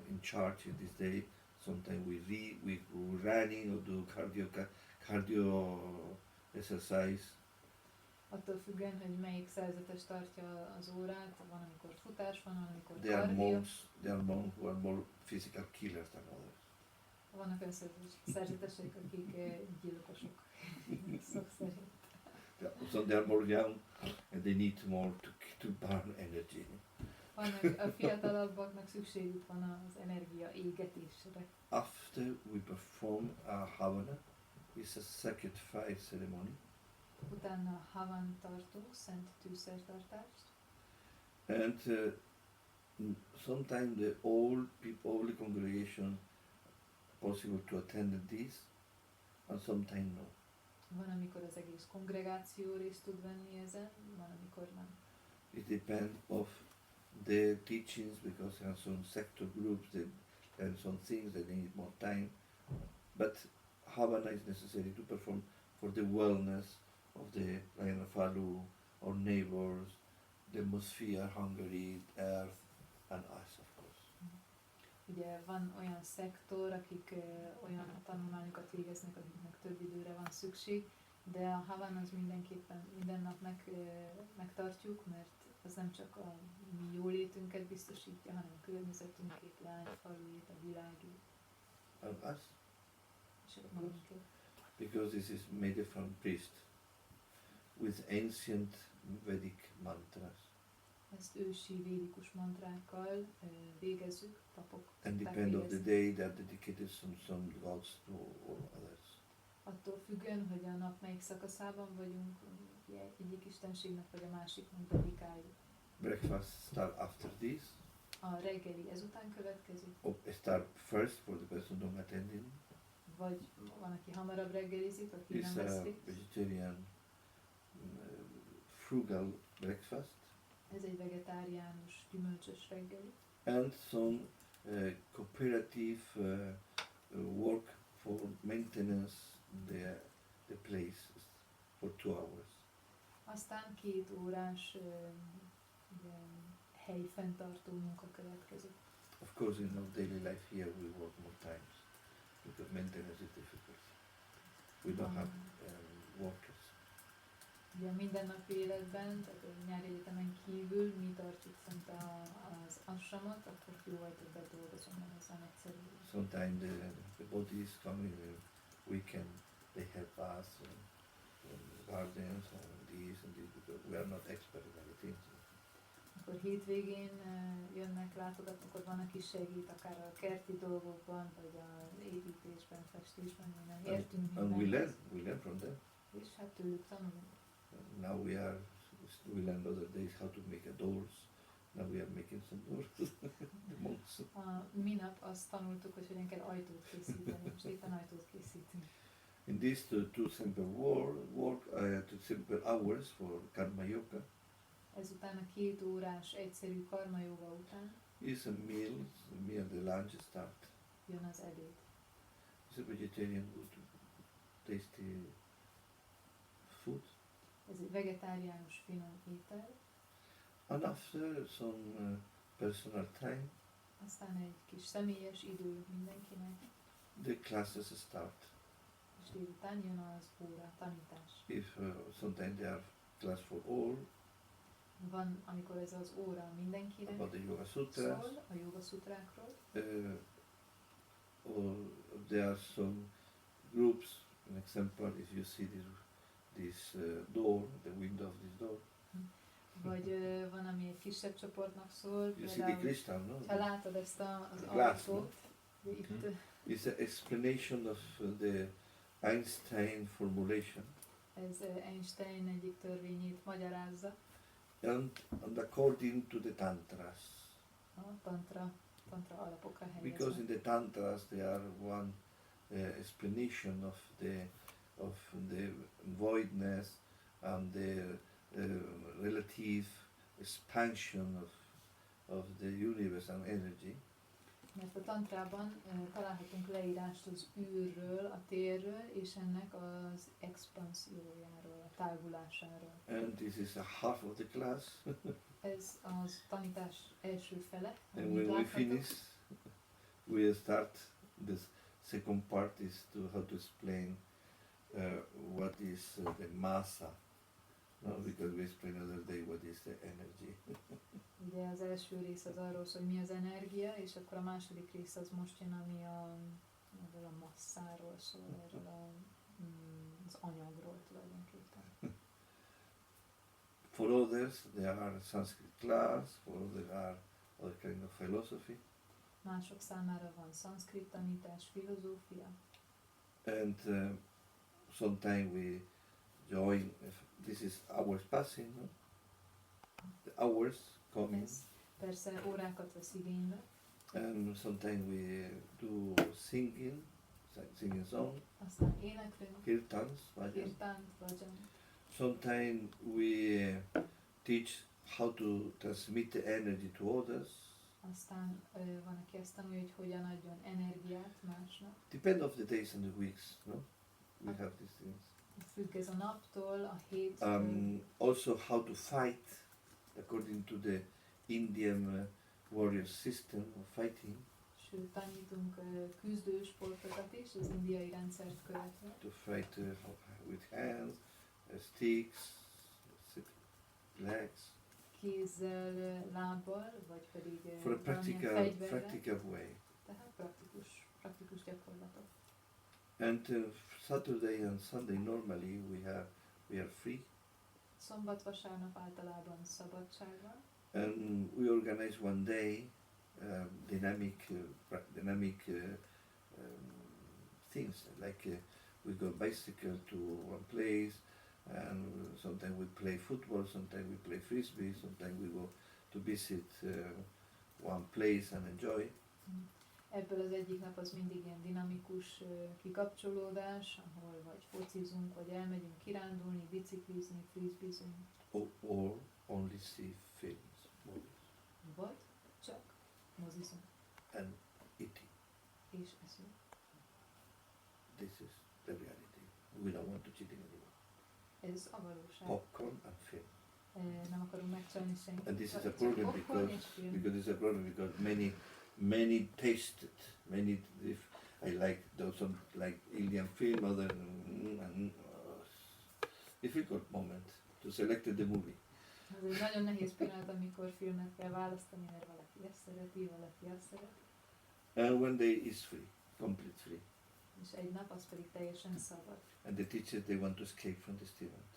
in charge in this day. Sometimes we read, we go running or do cardio exercise. Attól függően, hogy melyik szerzetes tartja az órát, van amikor futás, van amikor There are kardió, monks who are more physical killers than others. vannak olyan szerzetesek, akik gyilkosok szó szerint. So they are more young and they need more to burn energy. Vannak a fiatalabbaknak szükségük van az energia égetésre. After we perform our Havana, it's a sacred fire ceremony. Utána havan tartunk, szent tűzszertartást, And sometimes the old people, all the congregation, possible to attend this, and sometimes no. van, amikor az egész kongregáció részt tud venni ezen, van, amikor nem. It depends of the teachings, because there are some sector groups and some things that need more time. But Havana is necessary to perform for the wellness of the Lion of Alu, our neighbors, the atmosphere, Hungary, earth, and us, of course. Ugye van olyan szektor, akik olyan tanulmányokat végeznek, akiknek több időre van szükség, de a Havan az mindenképpen minden nap megtartjuk, mert az nem csak a mi jólétünket biztosítja, hanem a környezetünkét, Lány falujét, a világét. And us, És magunkat. because this is made from priest with ancient Vedic mantras. Ezt ősi védikus mantrákkal végezzük, papok And szokták depend of the végezni. day that dedicated some gods to or others. Attól függően, hogy a nap melyik szakaszában vagyunk, ugye egyik istenségnek vagy a másiknak dedikáljuk. Breakfast start after this, A reggeli ezután következik, or start first for the person not attending. vagy van, aki hamarabb reggelizik, aki It's nem a vesz részt. vegetarian frugal breakfast, Ez egy vegetáriánus, gyümölcsös reggeli. and some cooperative work for maintenance the place for 2 hours. Aztán 2 órás helyi fenntartó munka következik. Of course, in our daily life here we work more times because maintenance is difficult. We don't have workers. Ugye a mindennapi életben, tehát a nyári egyetemen kívül mi tartjuk fent az ashramot, akkor jóval többet dolgozom, mert ez nem egyszerű. Sometimes the body is coming in weekend, they help us in gardens and this because we are not expert in everything. Akkor hétvégén jönnek, látogatnak, akkor van, aki segít, akár a kerti dolgokban, vagy az építésben, festésben, mi nem értünk And mindenhez. we learn from them. És hát tőlük tanulunk. Now we learned other days how to make a doors. Now we are making some doors. The monks. Minap azt tanultuk, hogy hogyan kell ajtót készíteni, most éppen ajtót készítünk. In these two simple work, 2 simple hours for karma yoga, Ezután a 2 órás egyszerű karma jóga után is a meal, the lunch start. jön az ebéd. It's a vegetarian good, tasty food. Ez egy vegetáriánus finom étel. And after some personal time, Aztán egy kis személyes idő mindenkinek, the classes start. és délután jön az óra, tanítás. If sometimes they are class for all, Van, amikor ez az óra mindenkinek about the Yoga Sutras, szól, a joga szutrákról, or there are some groups. An example, if you see this door, the window of this door, vagy van, ami egy kisebb csoportnak szól, you see the például, crystal, no? ha látod ezt az Glass, ajtót, itt It's an explanation of the Einstein formulation, ez Einstein egyik törvényét magyarázza, and according to the tantras, a tantra alapokra because helyezve. in the tantras there are one explanation of the voidness and the relative expansion of the universe and energy. Mert a tantrában találhatunk leírást az űrről, a térről, és ennek az expanziójáról, a tágulásáról. And this is a half of the class. Ez az tanítás első fele. And amit when we láthatok. finish, we start the second part is how to explain what is the massa. No, because we explained another day what is the energy. Ugye az első rész az arról szól, hogy mi az energia, és akkor a második rész az most jön, ami erről a masszáról szól, erről az anyagról tulajdonképpen. For others, there are Sanskrit class. For others, are other kind of philosophy. Mások számára van szanszkrit tanítás, filozófia, And sometimes we join. This is hours passing. No? The hours coming. ez persze órákat vesz igénybe, And sometimes we do singing song, aztán éneklünk, kirtans, bhajans. kirtánt, vajan. Sometimes we teach how to transmit the energy to others. Aztán van, aki azt tanulja, hogy hogyan adjon energiát másnak. Depend of the days and the weeks, no? We have these things. Függ ez a naptól, a héttől. Also how to fight according to the Indian warrior system of fighting. Sőt, tanítunk küzdősportokat is, az indiai rendszert követve. To fight with hands, sticks, legs. Kézzel, lábbal, vagy pedig For a valamilyen fegyverrel. practical way. Tehát praktikus gyakorlatok. And Saturday and Sunday normally we are free, Szombat, vasárnap általában szabadság van. and we organize one day dynamic things like we go bicycle to one place, and sometimes we play football, sometimes we play frisbee, sometimes we go to visit one place and enjoy. Ebből az egyik nap az mindig ilyen dinamikus kikapcsolódás, ahol vagy focizunk, vagy elmegyünk kirándulni, biciklizni, frisbeezünk. or only see films, movies, vagy csak mozizunk and eating. és eszünk. This is the reality. We don't want to cheat anymore. Ez a valóság. Popcorn and film. Nem akarunk megcsalni senkit. And this is a Csak problem popcorn és film. because it's a problem because many taste it. Many if I like those like Indian film other difficult moment to select the movie. Ez egy nagyon nehéz pillanat, amikor filmet kell választani, mert valaki ezt szereti, valaki azt szeret. And one day is free, complete free. És egy nap az pedig teljesen szabad. And the teachers they want to escape from the students.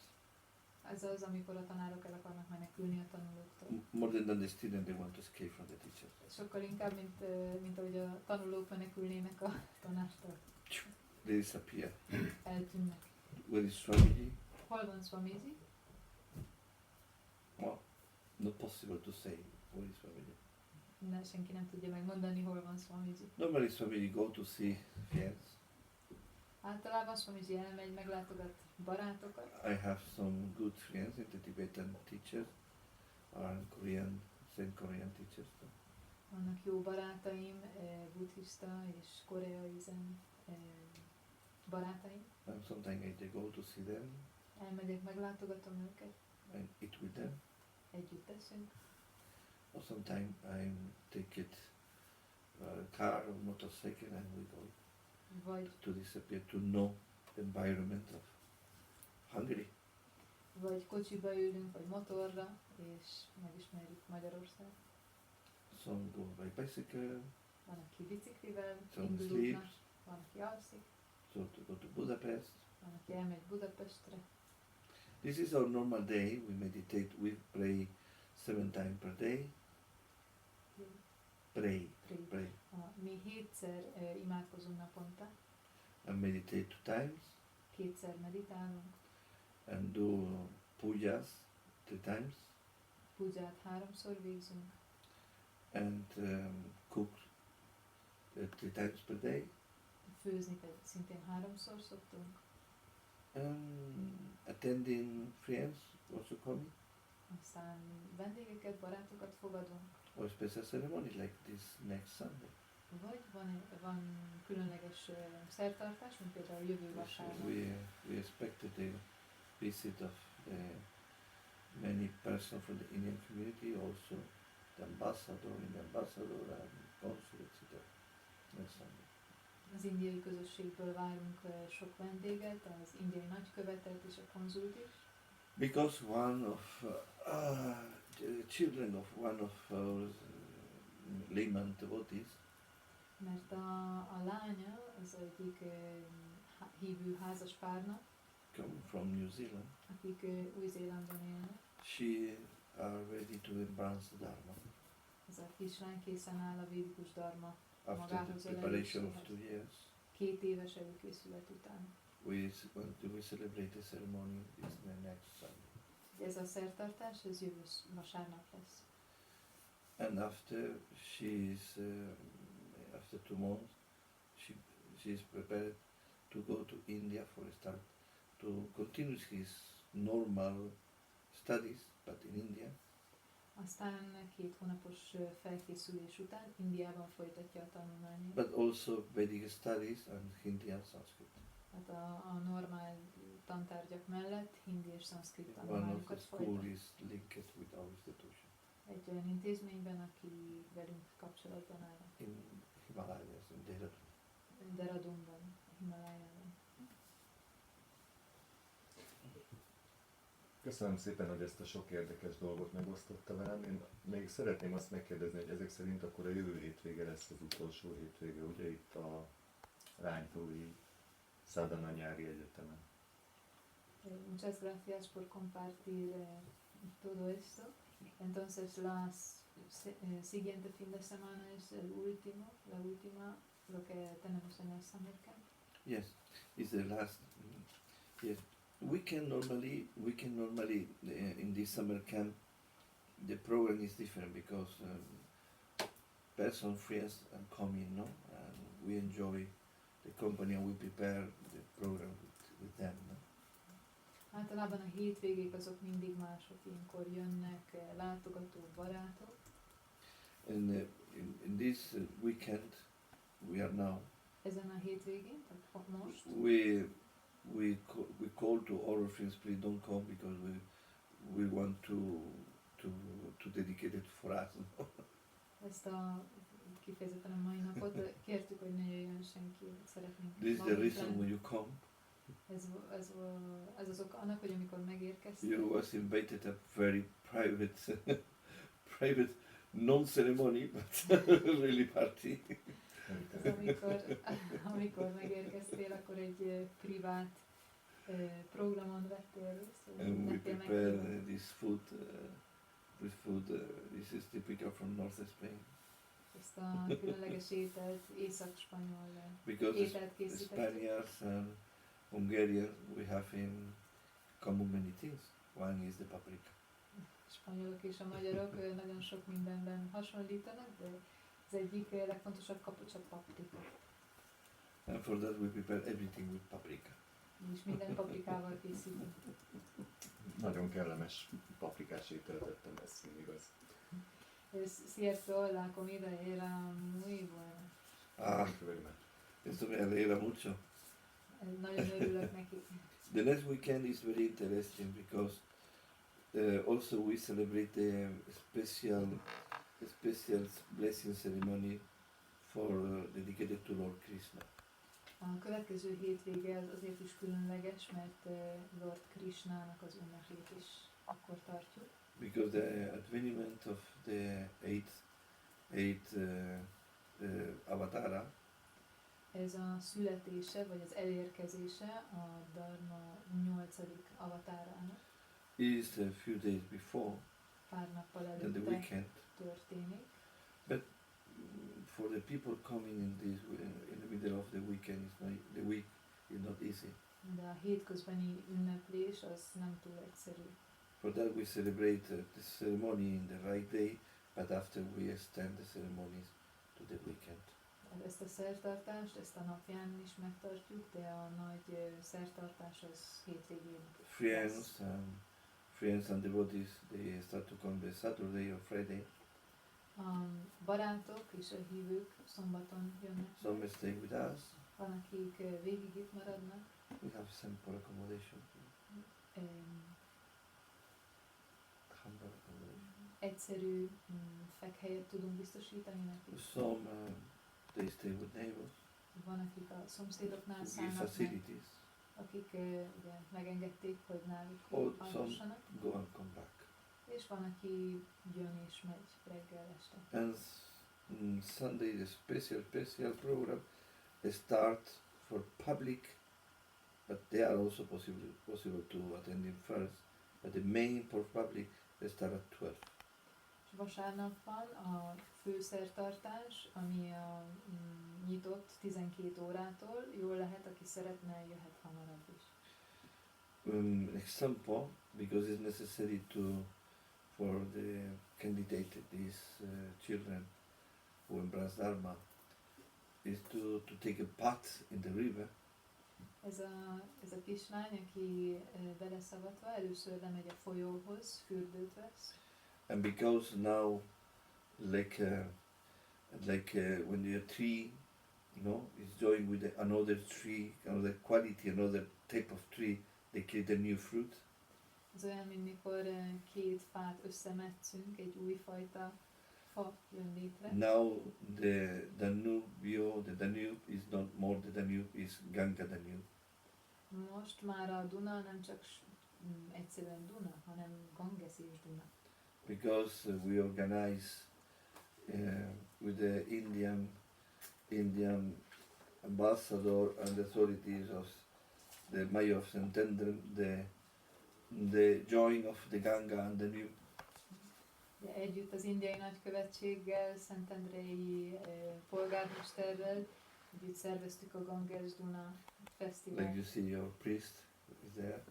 Ez az, amikor a tanárok el akarnak menekülni a tanulóktól. More than the student they want to escape from the teachers. Sokkal inkább, mint ahogy a tanulók menekülnének a tanártól. They disappear. Eltűnnek. Where is Swamiji? Hol van Swamiji? Well, not possible to say where is Swamiji. Senki nem tudja megmondani, hol van Swamiji. Normally Swamiji go to see friends. Általában Swamiji elmegy, meglátogat barátokat. I have some good friends in the Tibetan teachers, and Korean, same Korean teachers. Vannak jó barátaim, buddhista és koreai zen barátaim. And sometimes I go to see them Elmegyek, meglátogatom őket, and eat with them. együtt eszünk. Or sometimes I take it car or motorcycle and we go Vagy, to disappear to know the environment of Hungary. vagy kocsiba ülünk, vagy motorra, és megismerjük Magyarországot. Some go by bicycle, Van, aki biciklivel some indul sleeps, útnak, van, aki alszik, so to go to Budapest. van, aki elmegy Budapestre. This is our normal day. We meditate, we pray 7 times per day. Pray. Mi 7-szer imádkozunk naponta, And meditate 2 times. 2-szer meditálunk, And do pujas 3 times. puját 3-szor végzünk, And cook 3 times per day. főzni pedig szintén 3-szor szoktunk, Attending friends also coming. aztán vendégeket, barátokat fogadunk, Or special ceremony like this next Sunday. vagy van különleges szertartás, mint például jövő vasárnap. We expected the visit of many persons from the Indian community, also the ambassador and consul, etc. Next Sunday. Az indiai közösségből várunk sok vendéget, az indiai nagykövetet és a konzult is. Because one of the children of one of our layman devotees, Mert a lánya az egyik hívő házas párnak, come from New Zealand, akik Új-Zélandon élnek. she are ready to embrace the Dharma Ez a kislány készen áll a védikus dharma after magához the preparation of öleléséhez. 2 years. 2 éves előkészület után. We celebrate the ceremony this next Sunday. Ez a szertartás, ez jövő vasárnap lesz. And after after 2 months, she is prepared to go to India to continue his normal studies, but in India. Aztán 2 hónapos felkészülés után Indiában folytatja a tanulmányait. But also Vedic studies and Hindi and Sanskrit. Hát a normál tantárgyak mellett hindi és szanszkrit One of the tanulmányokat school folytat. is linked with our institution Egy olyan intézményben, aki velünk kapcsolatban áll. in Himalayas, in Dehradun. Dehradunban, Himalájában. Köszönöm szépen, hogy ezt a sok érdekes dolgot megosztotta velem. Én még szeretném azt megkérdezni, hogy ezek szerint akkor a jövő hétvége lesz az utolsó hétvége, ugye itt a Ránytói Sadhana nyári egyetemen. Muchas gracias por compartir todo esto. Entonces siguiente fin de semana es la última, lo que tenemos en el summer camp. Yes, it's the last. Yes, we can normally in this summer camp. The program is different because friends are coming, no, and we enjoy the company and we prepare the program with them. No? Általában a hétvégék azok mindig mások, ilyenkor jönnek látogatók, barátok. And in this weekend, we are now, Ezen a hétvégén, tehát most, we call to all our friends, please don't come because we want to dedicate it for us. ezt a kifejezetten a mai napot kértük, hogy ne jöjjön senki, szeretnénk This is the magunk reason lenni. when you come. Ez az ok annak, hogy amikor megérkeztek, You was invited a very private, private non-ceremony, but really party. ez amikor megérkeztél, akkor egy privát programon vettél részt, And we lettél prepare meghívva. this food. This is typical from North Spain. Ezt a különleges ételt, észak-spanyol Because ételt the készítettük. Spaniards and Hungarians, we have in common many things. One is the paprika. Spanyolok és a magyarok nagyon sok mindenben hasonlítanak, de az egyik legfontosabb kapocs a paprika. And for that we prepare everything with paprika. És minden paprikával készítünk. Nagyon kellemes paprikás ételt ettem, ez mindig az. Es cierto, la comida era muy buena. Ah, esto me alegra mucho. Nagyon örülök neki. The next weekend is very interesting because also we celebrate a special blessing ceremony for dedicated to Lord Krishna. A következő hétvége az azért is különleges, mert Lord Krishnának az ünnepét is akkor tartjuk. Because the advent of the eighth avatara Ez a születése, vagy az elérkezése a Dharma 8. avatárának is a few days before pár nappal than the előtte weekend. történik. For the people coming in the middle of the weekend, the week is not easy. De a hétközbeni ünneplés az nem túl egyszerű. For that we celebrate the ceremony in the right day, but after we extend the ceremonies to the weekend. Ezt a szertartást, ezt a napján is megtartjuk, de a nagy szertartás az hétvégén lesz. Friends and devotees, they start to come the Saturday or Friday. A barátok és a hívők szombaton jönnek. Some stay with us. Van, akik végig itt maradnak. We have simple accommodation. Humble accommodation. Egyszerű fekhelyet tudunk biztosítani nekik. Some they stay with neighbors. Van, akik a szomszédoknál Give szállnak meg, facilities. akik ugye megengedték, hogy náluk Or alhassanak. some go and come back. És van, aki jön és megy reggel este. And Sunday the special program start for public, but they are also possible to attend in first. But the main for public they start at 12. És vasárnap van a főszertartás, ami a nyitott 12 órától. Jól lehet, aki szeretne, jöhet hamarabb is. Example, because it's necessary for the candidate, these children who embrace Dharma, is to take a bath in the river. Ez a kislány, aki beleszavatva, először lemegy a folyóhoz, fürdőt vesz. And because now, like when the tree, is joined with another tree, another quality, another type of tree, they create a new fruit. Ez olyan, mint mikor két fát összemetszünk, egy újfajta fa jön létre. Now the Danube is not more the Danube, is Ganga Danube. Most már a Duna nem csak egyszerűen Duna, hanem Ganges és Duna. Because we organize with the Indian ambassador and the authorities of the Mayor of Santander, the join of the Ganga and the Danube. De együtt az indiai nagykövetséggel, szentendrei polgármesterrel együtt szerveztük a Ganges Duna fesztivált. Like you see, your priest is there.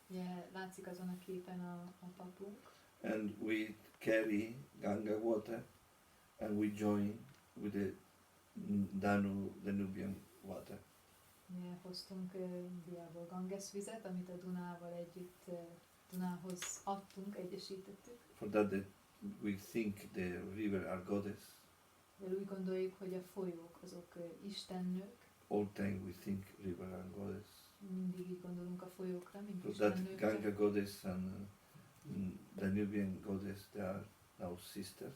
Ugye, látszik azon a képen a papunk. And we carry Ganga water and we join with the Danubian water. Mi hoztunk Indiából Ganges vizet, amit a Dunával együtt Dunához adtunk, egyesítettük. For that we think the river are goddess. De úgy gondoljuk, hogy a folyók azok istennők. All time we think river are goddess. Mindig így gondolunk a folyókra, mint So that istennőkre. Ganga goddess and Danubian goddess, they are now sisters.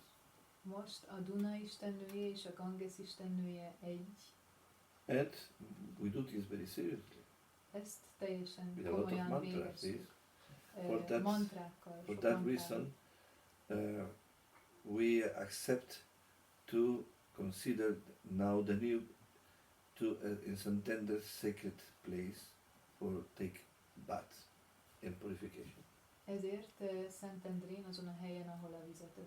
Most a Duna istennője és a Ganges istennője egy. And we do this very seriously. Ezt teljesen With a lot of komolyan mantras. végezzük. For For that reason, we accept to consider now the new in Santander sacred place for take bath and purification. Ezért Szentendrén, azon a helyen, ahol a vizet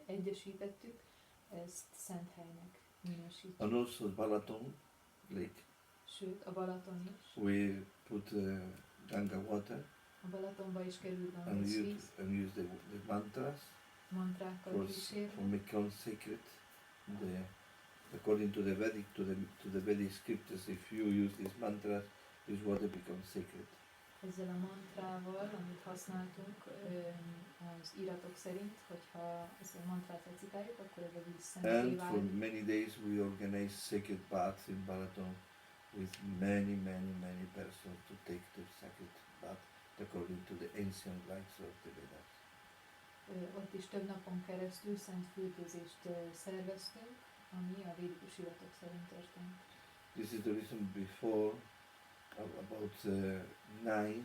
egyesítettük, ezt szent helynek minősítjük. And also Balaton lake. Sőt, a Balaton is. We put Ganga water A Balatonba is kerül and Ganges víz, use the mantras mantrákkal for kísérve. become sacred. According to the Vedic scriptures, if you use these mantras, this water becomes sacred. Ezzel a mantrával, amit használtunk az íratok szerint, hogyha ezt a mantrát recitáljuk, akkor ez a víz szenté And for válik. many days we organize sacred baths in Balaton with many persons to take the sacred bath according to the ancient rites of the Vedas. Ott is több napon keresztül szent fürdőzést szerveztünk, ami a védikus iratok szerint történt. This is the reason before about 9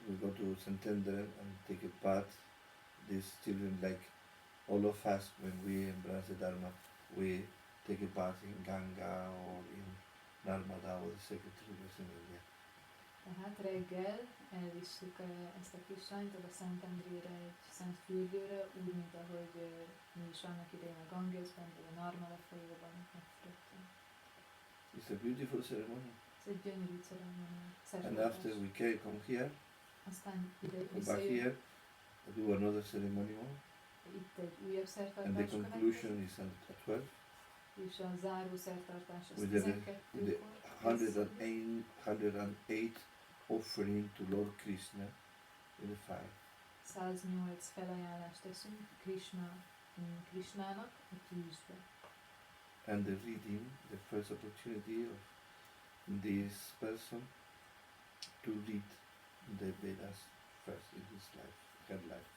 we go to Santander and take a bath. These children, like all of us, when we embrace the Dharma, we take a bath in Ganga or in Narmada or the sacred rivers in India. Tehát reggel elvisszük ezt a kislányt oda Szentendrére, egy szent fürdőre, úgy, mint ahogy mi is annak idején a Gangesben, vagy a Narmada folyóban megfürödtünk. It's a beautiful ceremony. Ez egy gyönyörű ceremónia. And after we come here, Aztán ide go back visszajövünk, here, do another ceremony more, itt egy újabb and the szertartás conclusion következik, is at 12. és a záró szertartás az With the 12-kor. 108 offering to Lord Krishna in the fire. 108 felajánlást teszünk Krishnának a tűzbe. And the reading, the first opportunity of this person to read the Vedas first in his life, her life.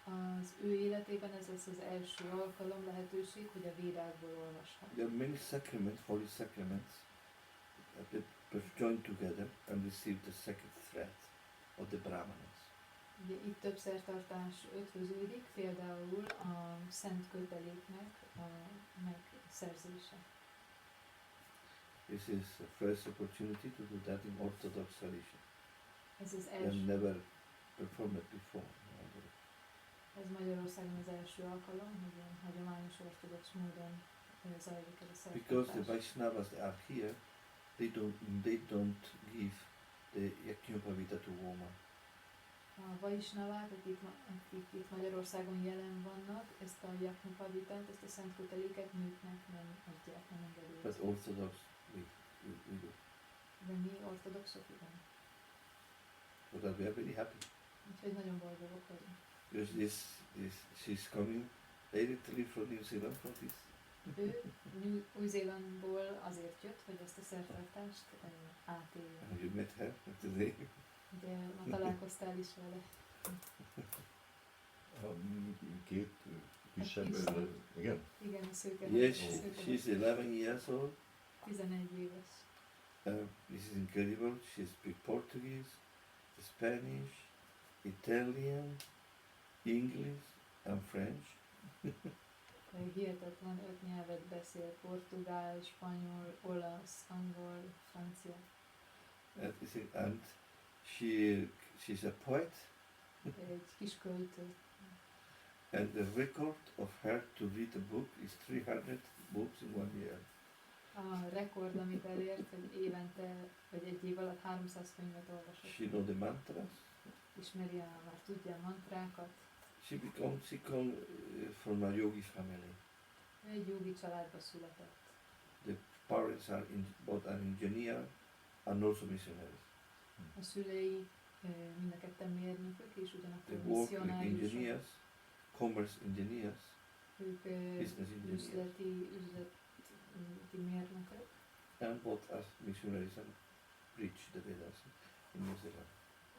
Az ő életében ez lesz az első alkalom, lehetőség, hogy a védákból olvashat. There are many sacraments, holy sacraments, that join together and receive the sacred thread of the Brahmanas. Ugye itt több szertartás ötvöződik, például a szent köteléknek a megszerzése. This is the first opportunity to do that in Orthodox tradition. Ez az They első. never performed it before. Ez Magyarországon az első alkalom, hogy ilyen hagyományos ortodox módon zajlik ez a Because the szertartás. Vaishnavas that are here, they don't give the Yajñopavita to woman. A vaisnavák, akik itt Magyarországon jelen vannak, ezt a Yajñopavitát, ezt a szent köteléket nőknek nem adják, nem But engedélyezik. Orthodox, we do. De mi ortodoxok, igen. So that we are very happy. Úgyhogy nagyon boldogok vagyunk. Because she's coming directly from New Zealand for this. Ő Új-Zélandból azért jött, hogy ezt a szertartást átélje. And you met her today. Ugye ma találkoztál is vele. Két kisebb, kisebb. igen? Igen, a szőke. Yes, szőke- she's 11 years old. 11 éves. This is incredible. She speaks Portuguese, Spanish, Italian, English, and French. Hihetetlen 5 nyelvet beszél, portugál, spanyol, olasz, angol, francia. And she's a poet. Egy kis költő. And the record of her to read a book is 300 books in 1 year. A rekord, amit elért, hogy évente, vagy egy év alatt 300 könyvet olvasott. She knows the mantras. Ismeri már tudja a mantrákat. She come from a yogi family. Ő egy jogi családba született. parents are both an engineer and also missionaries. A szülei mind a ketten mérnökök, és They ugyanakkor work like misszionáriusok. engineers, commerce engineers, Ők business engineers, üzleti mérnökök, and both as missionaries and preach the Vedas in New Zealand.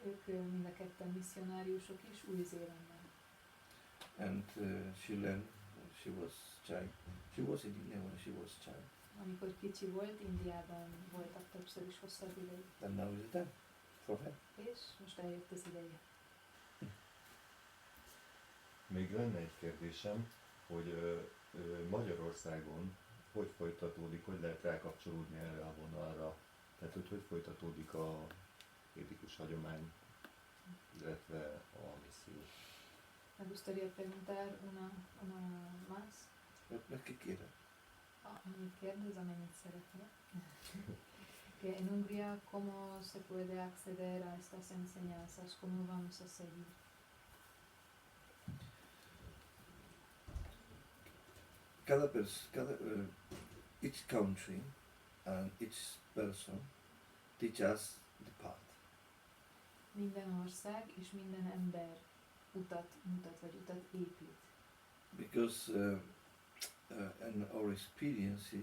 ők mind a ketten misszionáriusok is Új-Zélandon. And she learned when she was child. She was in India when she was child. Amikor kicsi volt, Indiában voltak többször is hosszabb ideig, And now is the time for her. és most eljött az ideje. Még lenne egy kérdésem, hogy Magyarországon hogy folytatódik, hogy lehet rákapcsolódni erre a vonalra? Tehát, hogy folytatódik a védikus hagyomány, illetve a misszió? Me gustaría preguntar una más. Meg ki kérem. Annyit kérdez, amennyit szeretne. Que en Hungría, ¿cómo se puede acceder a estas enseñanzas? ¿Cómo vamos a seguir? Each country and each person teach us the path. Minden ország és minden ember utat mutat, vagy utat épít. Because and our experience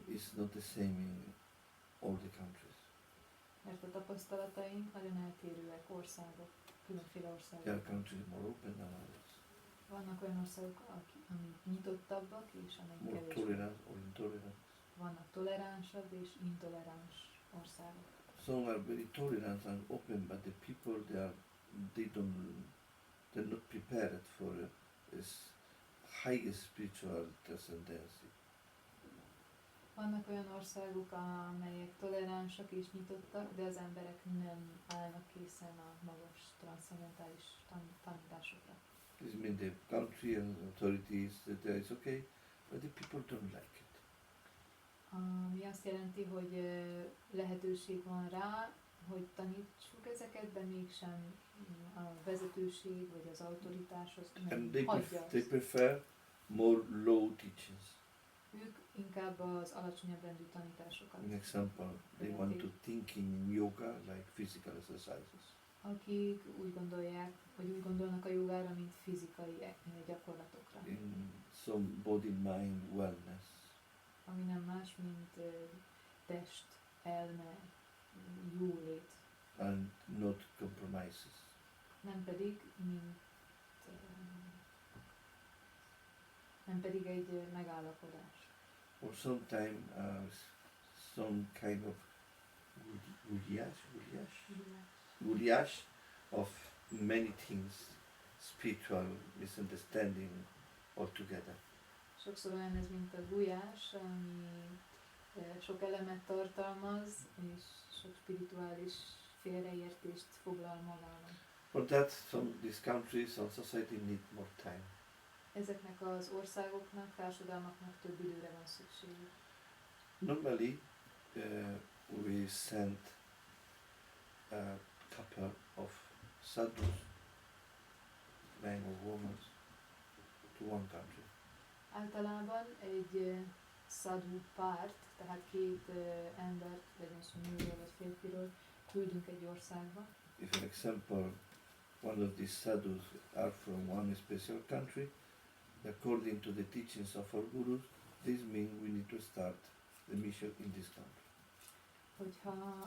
is not the same in all the countries. Mert a tapasztalataink nagyon eltérőek országok, különféle There are országok. countries more open than others, Vannak olyan országok, amik nyitottabbak, és amelyik more kevésbé. tolerant or intolerant. Vannak toleránsabb és intoleráns országok. Some are very tolerant and open, but the people they're not prepared for this high spiritual transcendency. Vannak olyan országok, amelyek toleránsak és nyitottak, de az emberek nem állnak készen a magas transzcendentális tanításokra. This means the country and authorities that it's okay, but the people don't like it. Ami azt jelenti, hogy lehetőség van rá, hogy tanítsuk ezeket, de mégsem a vezetőség vagy az autoritás az And nem they hagyja they azt. prefer more low teachings. Ők inkább az alacsonyabb rendű tanításokat. An example, they want to think in yoga like physical exercises. Akik úgy gondolják, vagy úgy gondolnak a jogára, mint fizikai gyakorlatokra. In some body-mind wellness. Ami nem más, mint test, elme, jólét. And not compromises. Nem pedig, nem pedig egy megállapodás. Or sometimes some kind of guliash of many things, spiritual misunderstanding altogether. Sokszor olyan ez, mint a gulyás, ami sok elemet tartalmaz, és sok spirituális félreértést foglal magában. For that, these countries and society need more time. Ezeknek az országoknak, társadalmaknak több időre van szükségük. Normally, we send a couple of sadhus, men or women, to one country. Általában egy sadhu párt, tehát két embert, legyen szó nőről vagy férfiről, küldünk egy országba. If, for example, one of these sadhus are from one special country, according to the teachings of our gurus, this means we need to start the mission in this country. Hogyha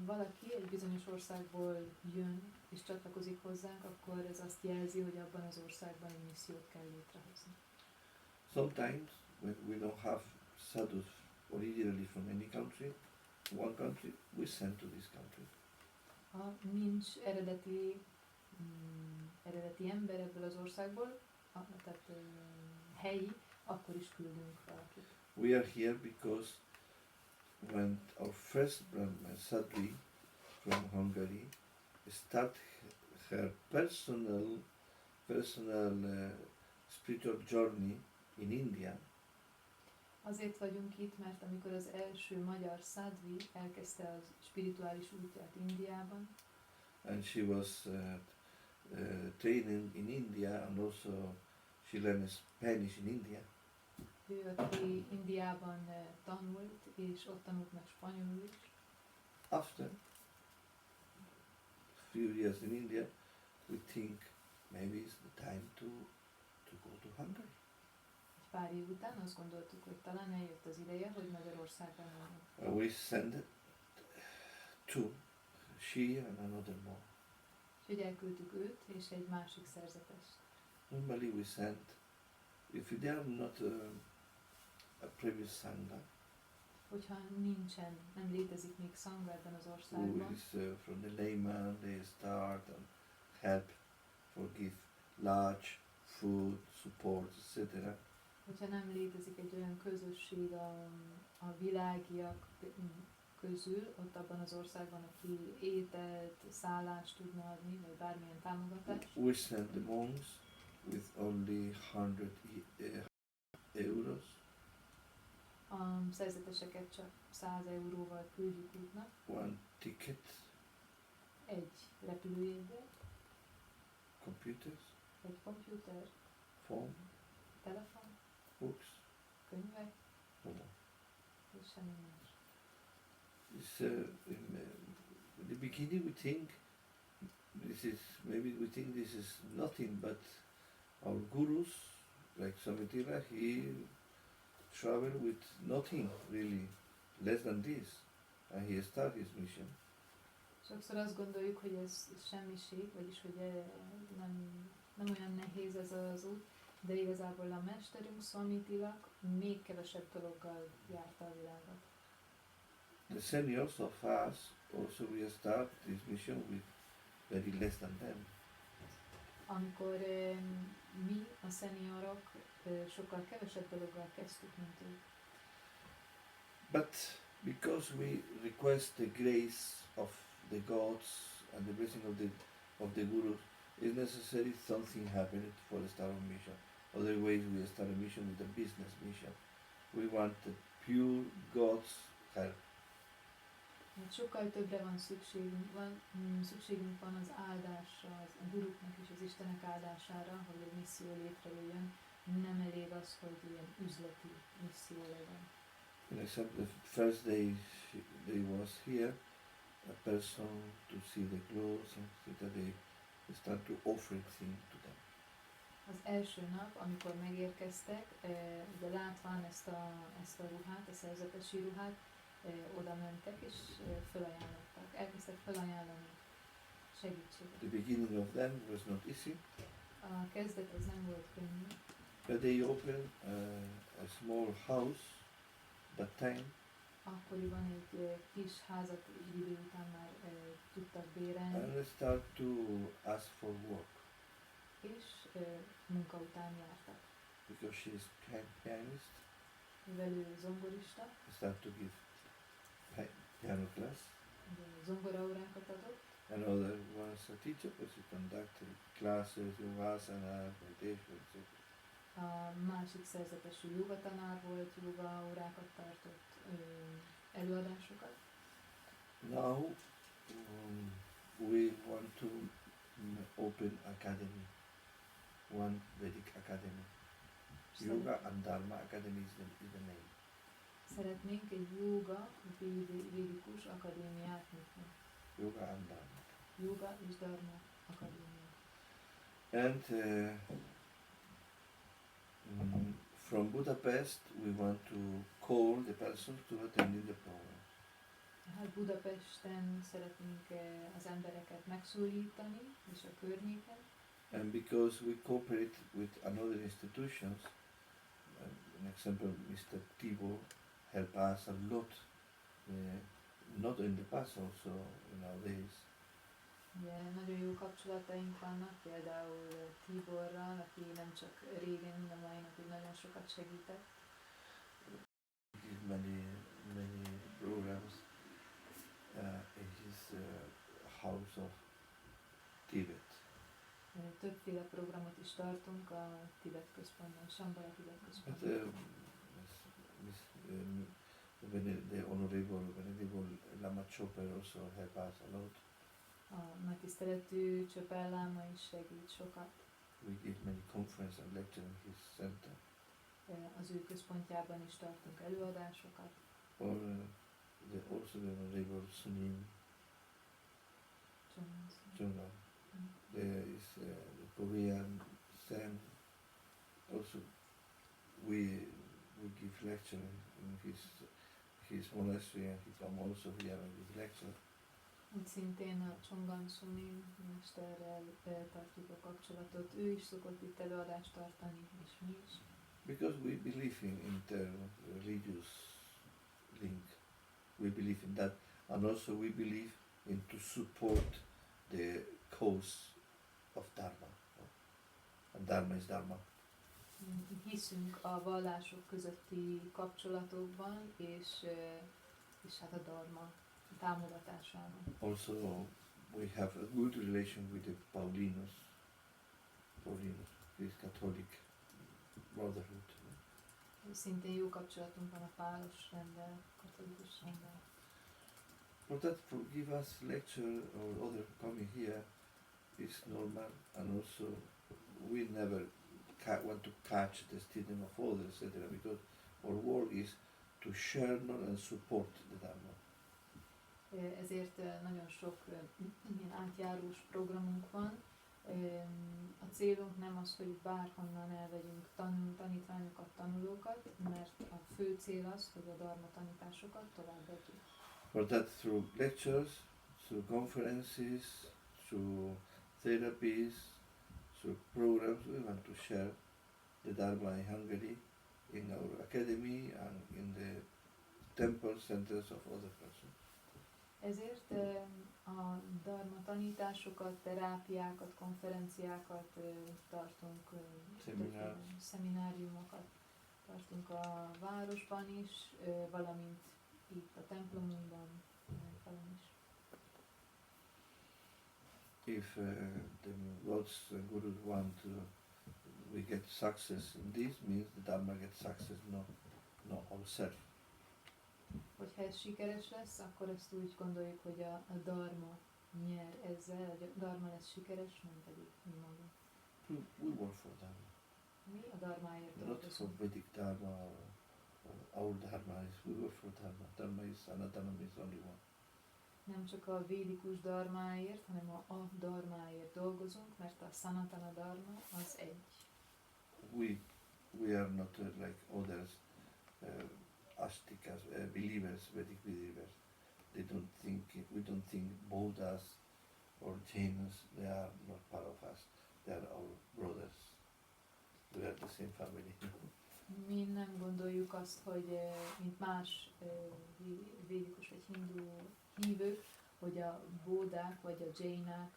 valaki egy bizonyos országból jön és csatlakozik hozzánk, akkor ez azt jelzi, hogy abban az országban egy missziót kell létrehozni. Sometimes, when we don't have sadhus originally from any country, one country, we send to this country. Ha nincs eredeti ember ebből az országból, tehát helyi, akkor is küldünk valakit. We are here because when our first Brahman, Sadhvi, from Hungary, start her personal spiritual journey in India, Azért vagyunk itt, mert amikor az első magyar Sadhvi elkezdte az spirituális útját Indiában, and she was training in India, and also she learned Spanish in India. Ő, aki Indiában tanult, és ott tanult meg spanyolul is. After a few years in India, we think maybe it's the time to go to Hungary. Egy pár év után azt gondoltuk, hogy talán eljött az ideje, hogy Magyarországra menjünk. We sent two, she and another more. És így elküldtük őt, és egy másik szerzetest. Normally we send, if they are not a previous sangha, Hogyha nem létezik még szangha ebben az who országban, is from the layman, they start and help, forgive, large food, support, etc. hogyha nem létezik egy olyan közösség a világiak közül, ott abban az országban, aki ételt, szállást tudna adni, vagy bármilyen támogatást, We send the monks with only 100 euros. a szerzeteseket csak 100 euróval küldjük útnak, One ticket, egy repülőjegyet, computers, egy komputer, phone, telefon, books, könyvek, no more. és semmi más. It's, in the beginning we think this is nothing, but our gurus, like Samitila, he traveled with nothing really, less than this, and he started his mission. Sokszor azt gondoljuk, hogy ez semmiség, vagyis hogy nem olyan nehéz ez az út, de igazából a mesterünk, Swamitila, még kevesebb dologgal járta a világot. The seniors of us also we start this mission with very less than them. Amikor mi, a szeniorok, sokkal kevesebb dologgal kezdtük, mint ők. But because we request the grace of the gods and the blessing of the gurus, it's necessary something happened for the start of mission. Otherwise we start a mission with a business mission. We want the pure God's help. Mert sokkal többre van szükségünk van az áldásra, a guruknak és az Istenek áldására, hogy egy misszió létrejöjjön. Nem elég az, hogy ilyen üzleti misszió legyen. For example, the first day they was here, a person to see the clothes and see that they start to offer things to them. Az első nap, amikor megérkeztek, ugye látván ezt a ruhát, a szerzetesi ruhát, oda mentek és felajánlottak. Elkezdtek felajánlani segítséget. The beginning of them was not easy, A kezdet az nem volt könnyű, but they opened a small house that time, akkoriban egy kis házat egy idő után már tudtak bérelni, and they start to ask for work és munka után jártak. because she is pianist. Mivel ő zongorista, They start to give piano class. ugye zongoraórákat adott, Another was a teacher, because he conducted classes, yogasana, meditation, etc. a másik szerzetesű jogatanár volt, jogaórákat tartott, előadásokat. Now we want to open academy, one Vedic academy. Yoga and Dharma Academy is the name. Szeretnénk egy jóga, védikus akadémiát nyitni. Yoga and Dharma. Jóga és Dharma akadémia. And from Budapest we want to call the persons to attend the program. Hát Budapesten szeretnénk az embereket megszólítani, és a környéken. And because we cooperate with another institutions, an example, Mr. Tibor helped us a lot, not in the past, also nowadays. Ugye nagyon jó kapcsolataink vannak, például Tiborral, aki nem csak régen, mind a mai napig nagyon sokat segített. Give many programs in his house of Tibet. Többféle programot is tartunk a Tibet központban, Shambhala Tibet But központban. the Honorable Lama Chopper also help us a lot. A nagy tiszteletű Csöpel láma is segít sokat. We give many conferences and lectures in his center. az ő központjában is tartunk előadásokat. Or also the Honorable Sunim Chunga. There is the Korean Sam. Also, we give lecture in his monastery, and he come also here and give lecture. Itt szintén a Csongan Sunim mesterrel tartjuk a kapcsolatot. Ő is szokott itt előadást tartani, és mi is. Because we believe in inter-religious link. We believe in that, and also we believe in to support the cause of Dharma. And Dharma is Dharma. Hiszünk a vallások közötti kapcsolatokban, és hát a dharma támogatásában. Also, we have a good relation with the Paulinos, this Catholic brotherhood. Szintén jó kapcsolatunk van a pálos renddel, katolikus renddel. For that, for give us lecture or other coming here is normal, and also we never want to catch the student of others, etc. Because our work is to share and support the Dharma. Ezért nagyon sok ilyen átjárós programunk van. A célunk nem az, hogy bárhonnan elvegyünk tanítványokat, tanulókat, mert a fő cél az, hogy a dharma tanításokat továbbadjuk. For that, through lectures, through conferences, through therapies, through programs, we want to share the Dharma in Hungary, in our academy and in the temple centers of other persons. Ezért a dharma tanításokat, terápiákat, konferenciákat tartunk, szemináriumokat tartunk a városban is, valamint itt a templomunkban, valami is. If the Lord's Gurus want we get success in this, means the Dharma gets success, not ourselves. Hogyha ez sikeres lesz, akkor ezt úgy gondoljuk, hogy a dharma nyer ezzel, a dharma lesz sikeres, nem pedig mi magunk. We work for Dharma. Mi a dharmáért Not for dolgozunk. Vedic Dharma or our Dharma is, we work for Dharma. Dharma is, Sanatana is only one. Nem csak a védikus dharmáért, hanem a dharmáért dolgozunk, mert a Sanatana dharma az egy. We are not like others, Astikas, believers, Vedic believers. We don't think Buddhas or Jainas, they are not part of us. They are our brothers. We are the same family. Mi nem gondoljuk azt, hogy mint más védikus vagy hindu hívők, hogy a bódák vagy a jainák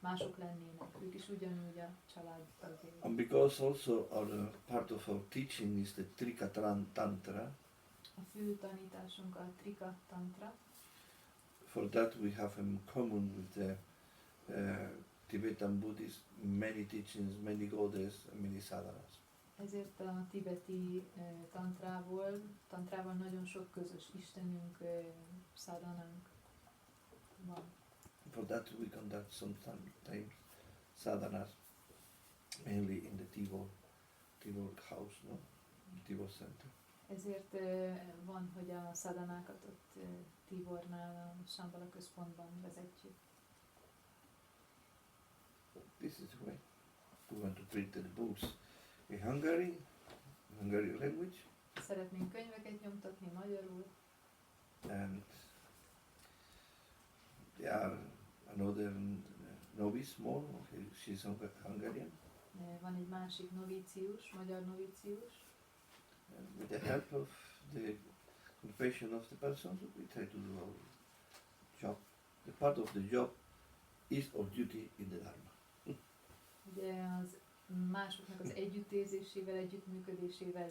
mások lennének. Ők is ugyanúgy a család tagjai. And because also our part of our teaching is the Trika Tantra. A fő tanításunk a Trika Tantra. For that we have in common with the Tibetan Buddhists many teachings, many goddess, and many sadhanas. Ezért a tibeti tantrával nagyon sok közös istenünk, szádhanánk van. For that we conduct sometimes sadhanas, mainly in the Tivol house, no? Tivol center. Ezért van, hogy a szádhanákat ott Tivornál, a Shambhala központban vezetjük. This is the way we want to print the books in Hungary language. Szeretnénk könyveket nyomtatni magyarul. And there are another novice more, she's Hungarian. Van egy másik novícius, magyar novícius. And with the help of the compassion of the persons, we try to do our job. The part of the job is our duty in the Dharma. Ugye az másoknak az együttérzésével, együttműködésével